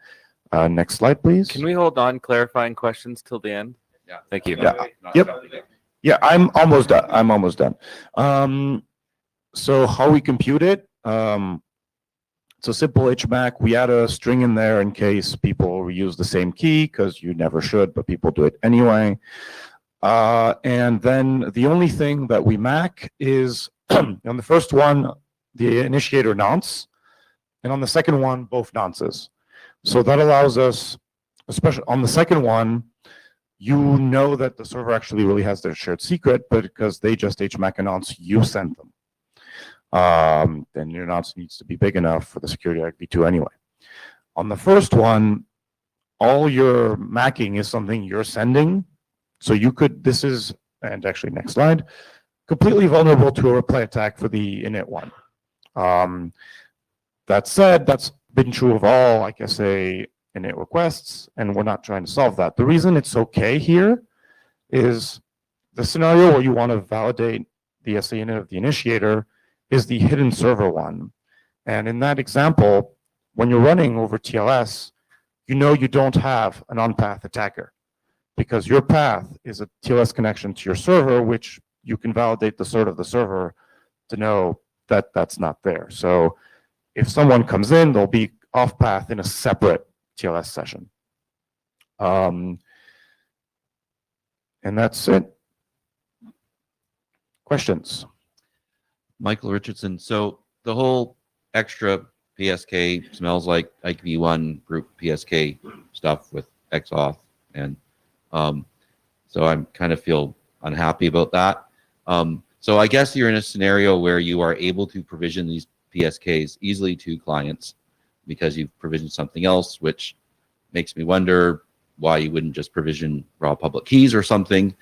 Next slide, please.
Can we hold on clarifying questions till the end?
Yeah.
Thank you.
Yeah. Yep. Yeah, I'm almost done. I'm almost done. So how we compute it? It's a simple HMAC. We add a string in there in case people reuse the same key, because you never should, but people do it anyway. And then the only thing that we MAC is on the first one, the initiator nonce, and on the second one, both nonces. So that allows us, especially on the second one, you know that the server actually really has their shared secret, but because they just HMAC a nonce, you sent them. Then your nonce needs to be big enough for the security IPv2 anyway. On the first one, all your macking is something you're sending. So you could, this is, and actually next slide, completely vulnerable to a reply attack for the init one. That said, that's been true of all, like I say, init requests, and we're not trying to solve that. The reason it's okay here is the scenario where you want to validate the SA init of the initiator is the hidden server one. And in that example, when you're running over TLS, you know you don't have an on-path attacker because your path is a TLS connection to your server, which you can validate the cert of the server to know that that's not there. So if someone comes in, they'll be off path in a separate TLS session. And that's it. Questions?
Michael Richardson. So the whole extra PSK smells like IPv1 group PSK stuff with XAuth. And so I kind of feel unhappy about that. So I guess you're in a scenario where you are able to provision these PSKs easily to clients because you've provisioned something else, which makes me wonder why you wouldn't just provision raw public keys or something.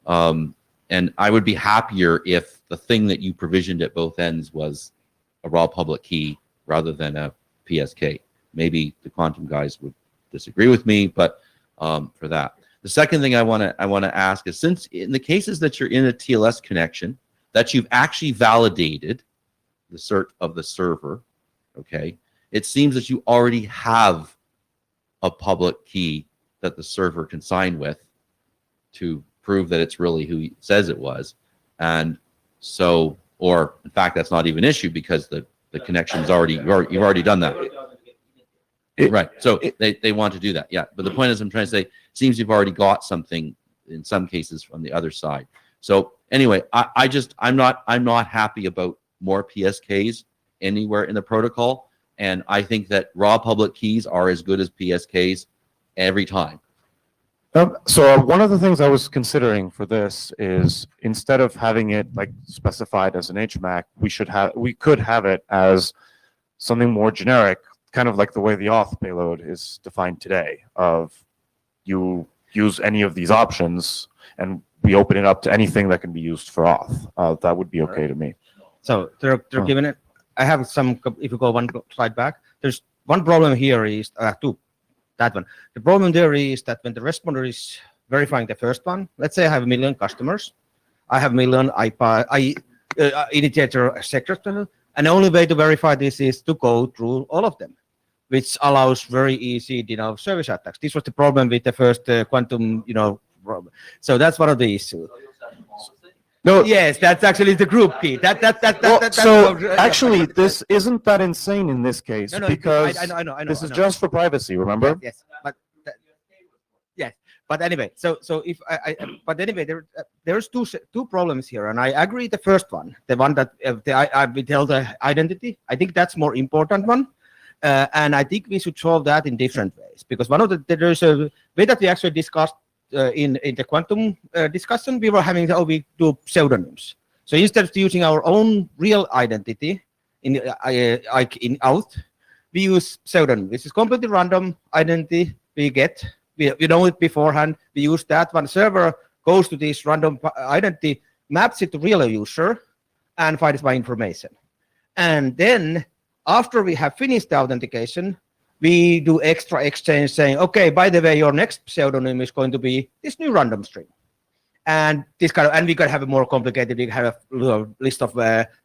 And I would be happier if the thing that you provisioned at both ends was a raw public key rather than a PSK. Maybe the quantum guys would disagree with me, but for that. The second thing I want to ask is, since in the cases that you're in a TLS connection, that you've actually validated the cert of the server, okay, it seems that you already have a public key that the server can sign with to prove that it's really who he says it was. And so, or in fact, that's not even an issue because the connection's already, you've already done that. Right. So they want to do that. Yeah. But the point is, I'm trying to say, seems you've already got something in some cases from the other side. So anyway, I'm not happy about more PSKs anywhere in the protocol. And I think that raw public keys are as good as PSKs every time.
So one of the things I was considering for this is, instead of having it like specified as an HMAC, we could have it as something more generic, kind of like the way the auth payload is defined today, of you use any of these options and we open it up to anything that can be used for auth. That would be okay to me.
So they're given it. I have some, if you go one slide back, there's one problem here is two. That one. The problem there is that when the responder is verifying the first one, let's say I have 1 million customers, I have 1 million initiator sectors, and the only way to verify this is to go through all of them, which allows very easy denial of service attacks. This was the problem with the first quantum, problem. So that's one of the issues.
No.
Yes, that's actually the group key.
Actually, this isn't that insane in this case, because
I know,
this is just for privacy. Remember?
Yes, but yes, but anyway, so if but anyway, there's two problems here, and I agree. The first one, the one that I withheld the identity, I think that's more important one, and I think we should solve that in different ways, because one of there's a way that we actually discussed. In the quantum discussion, we were having we do pseudonyms. So instead of using our own real identity in auth, we use pseudonym. This is completely random identity we get. We know it beforehand. We use that one. Server goes to this random identity, maps it to real user, and finds my information. And then after we have finished the authentication, we do extra exchange saying, okay, by the way, your next pseudonym is going to be this new random string. And this kind of, and we can have a more complicated, we can have a little list of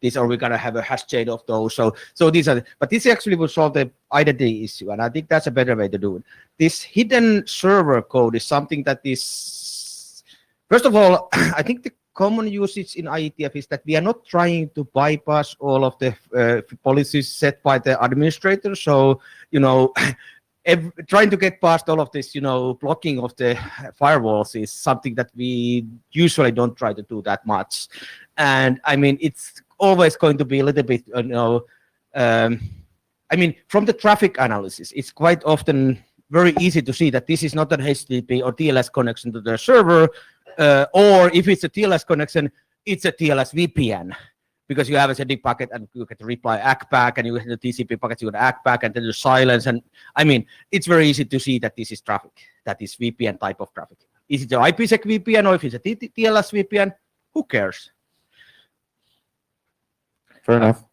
these, or we're gonna have a hash chain of those. So these are, but this actually will solve the identity issue, and I think that's a better way to do it. This hidden server code is something that is, first of all, I think the common usage in IETF is that we are not trying to bypass all of the policies set by the administrator. So, you know, trying to get past all of this, you know, blocking of the firewalls is something that we usually don't try to do that much. And I mean, it's always going to be a little bit, you know, I mean, from the traffic analysis, it's quite often very easy to see that this is not an HTTP or TLS connection to the server, or if it's a TLS connection, it's a TLS VPN. Because you have a sending packet and you get the reply ACK and you get the TCP packet, you get ACK and then the silence. And I mean, it's very easy to see that this is traffic, that is VPN type of traffic. Is it an IPsec VPN or if it's a TLS VPN? Who cares?
Fair enough.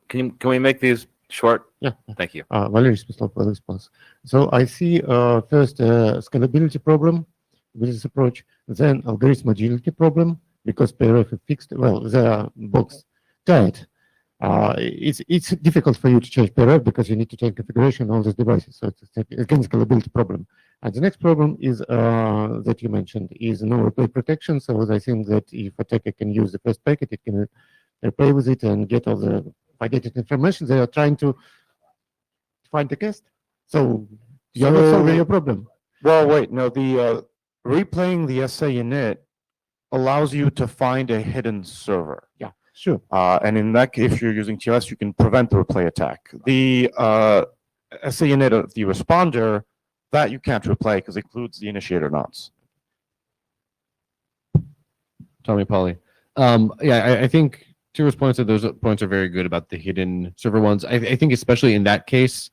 Can we make these short?
Yeah.
Thank you.
Valery Smyslov, response. So I see first scalability problem with this approach, then algorithm agility problem, because PRF is fixed, well, the box tied. It's difficult for you to change PRF because you need to change configuration on all these devices. So it's again scalability problem. And the next problem is that you mentioned is no replay protection. So I think that if attacker can use the first packet, it can replay with it and get all the validated information. They are trying to find the guest. So you're not solving your problem.
Well, wait, no, the replaying the SA init allows you to find a hidden server.
Yeah, sure.
And in that case, if you're using TLS, you can prevent the replay attack. The SA init of the responder, that you can't replay because it includes the initiator nonce.
Tommy Polly. Yeah, I think Tira's points that those points are very good about the hidden server ones. I think especially in that case,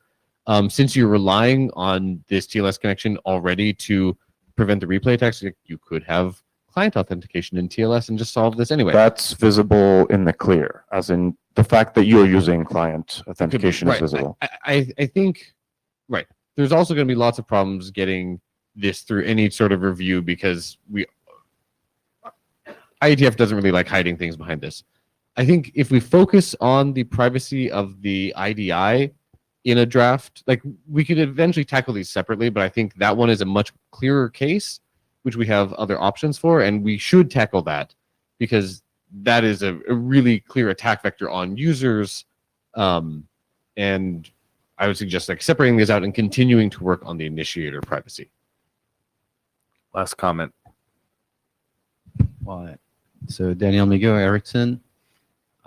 since you're relying on this TLS connection already to prevent the replay attacks, you could have client authentication in TLS and just solve this anyway.
That's visible in the clear, as in the fact that you're using client authentication is visible.
I think, right. There's also going to be lots of problems getting this through any sort of review because IETF doesn't really like hiding things behind this. I think if we focus on the privacy of the IDI in a draft, like we could eventually tackle these separately, but I think that one is a much clearer case, which we have other options for, and we should tackle that because that is a really clear attack vector on users. And I would suggest like separating these out and continuing to work on the initiator privacy.
Last comment.
Well, so Daniel Migo, Ericsson.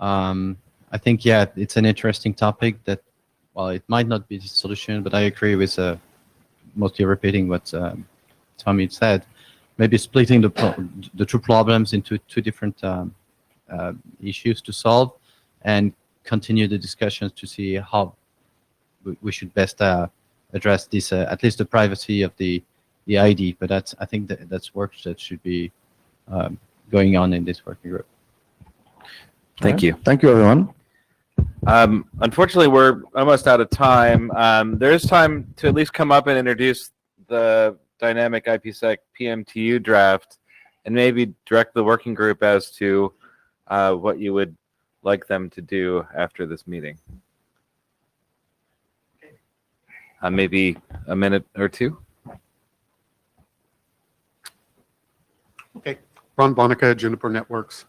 I think, yeah, it's an interesting topic that, well, it might not be the solution, but I agree with mostly repeating what Tommy said. Maybe splitting the two problems into two different issues to solve and continue the discussions to see how we should best address this, at least the privacy of the ID. But I think that's work that should be going on in this working group.
Thank you.
Thank you, everyone.
Unfortunately, we're almost out of time. There is time to at least come up and introduce the dynamic IPsec PMTU draft and maybe direct the working group as to what you would like them to do after this meeting. Maybe a minute or two.
Okay. Ron Bonica, Juniper Networks.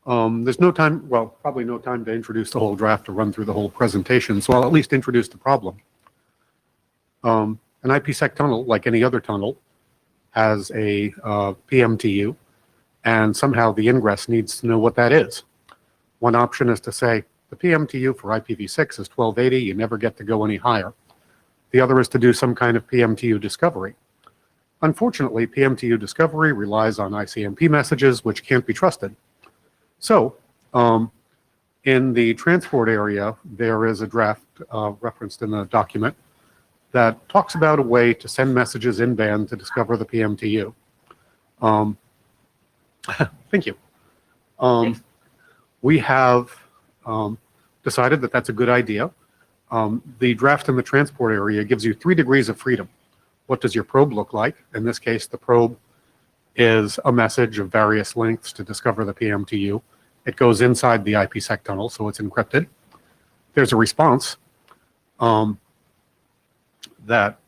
There's no time, well, probably no time to introduce the whole draft or run through the whole presentation, so I'll at least introduce the problem. An IPsec tunnel, like any other tunnel, has a PMTU, and somehow the ingress needs to know what that is. One option is to say, the PMTU for IPv6 is 1280, you never get to go any higher. The other is to do some kind of PMTU discovery. Unfortunately, PMTU discovery relies on ICMP messages, which can't be trusted. So, in the transport area, there is a draft referenced in the document that talks about a way to send messages in band to discover the PMTU. Thank you. We have decided that that's a good idea. The draft in the transport area gives you 3 degrees of freedom. What does your probe look like? In this case, the probe is a message of various lengths to discover the PMTU. It goes inside the IPsec tunnel, so it's encrypted. There's a response that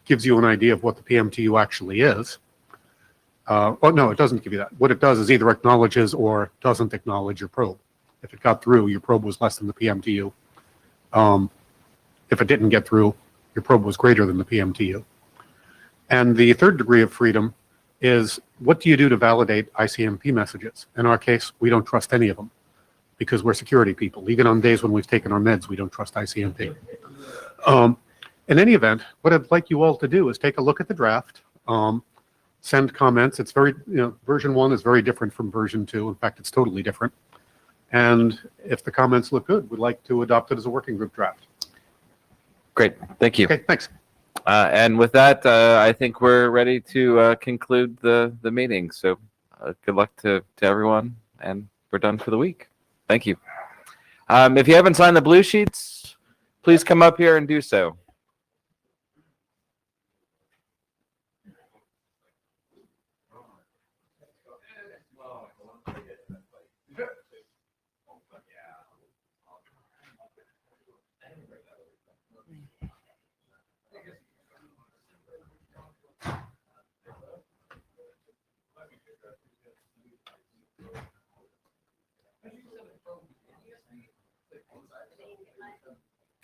gives you an idea of what the PMTU actually is. Oh, no, it doesn't give you that. What it does is either acknowledges or doesn't acknowledge your probe. If it got through, your probe was less than the PMTU. If it didn't get through, your probe was greater than the PMTU. And the 3rd degree of freedom is, what do you do to validate ICMP messages? In our case, we don't trust any of them because we're security people. Even on days when we've taken our meds, we don't trust ICMP. In any event, what I'd like you all to do is take a look at the draft, send comments. It's very, version 1 is very different from version 2. In fact, it's totally different. And if the comments look good, we'd like to adopt it as a working group draft.
Great. Thank you.
Okay, thanks.
And with that, I think we're ready to conclude the meeting. So good luck to everyone, and we're done for the week. Thank you. If you haven't signed the blue sheets, please come up here and do so.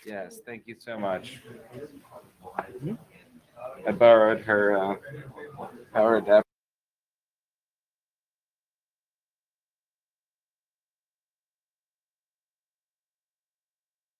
Yes, thank you so much. I borrowed her power adapter.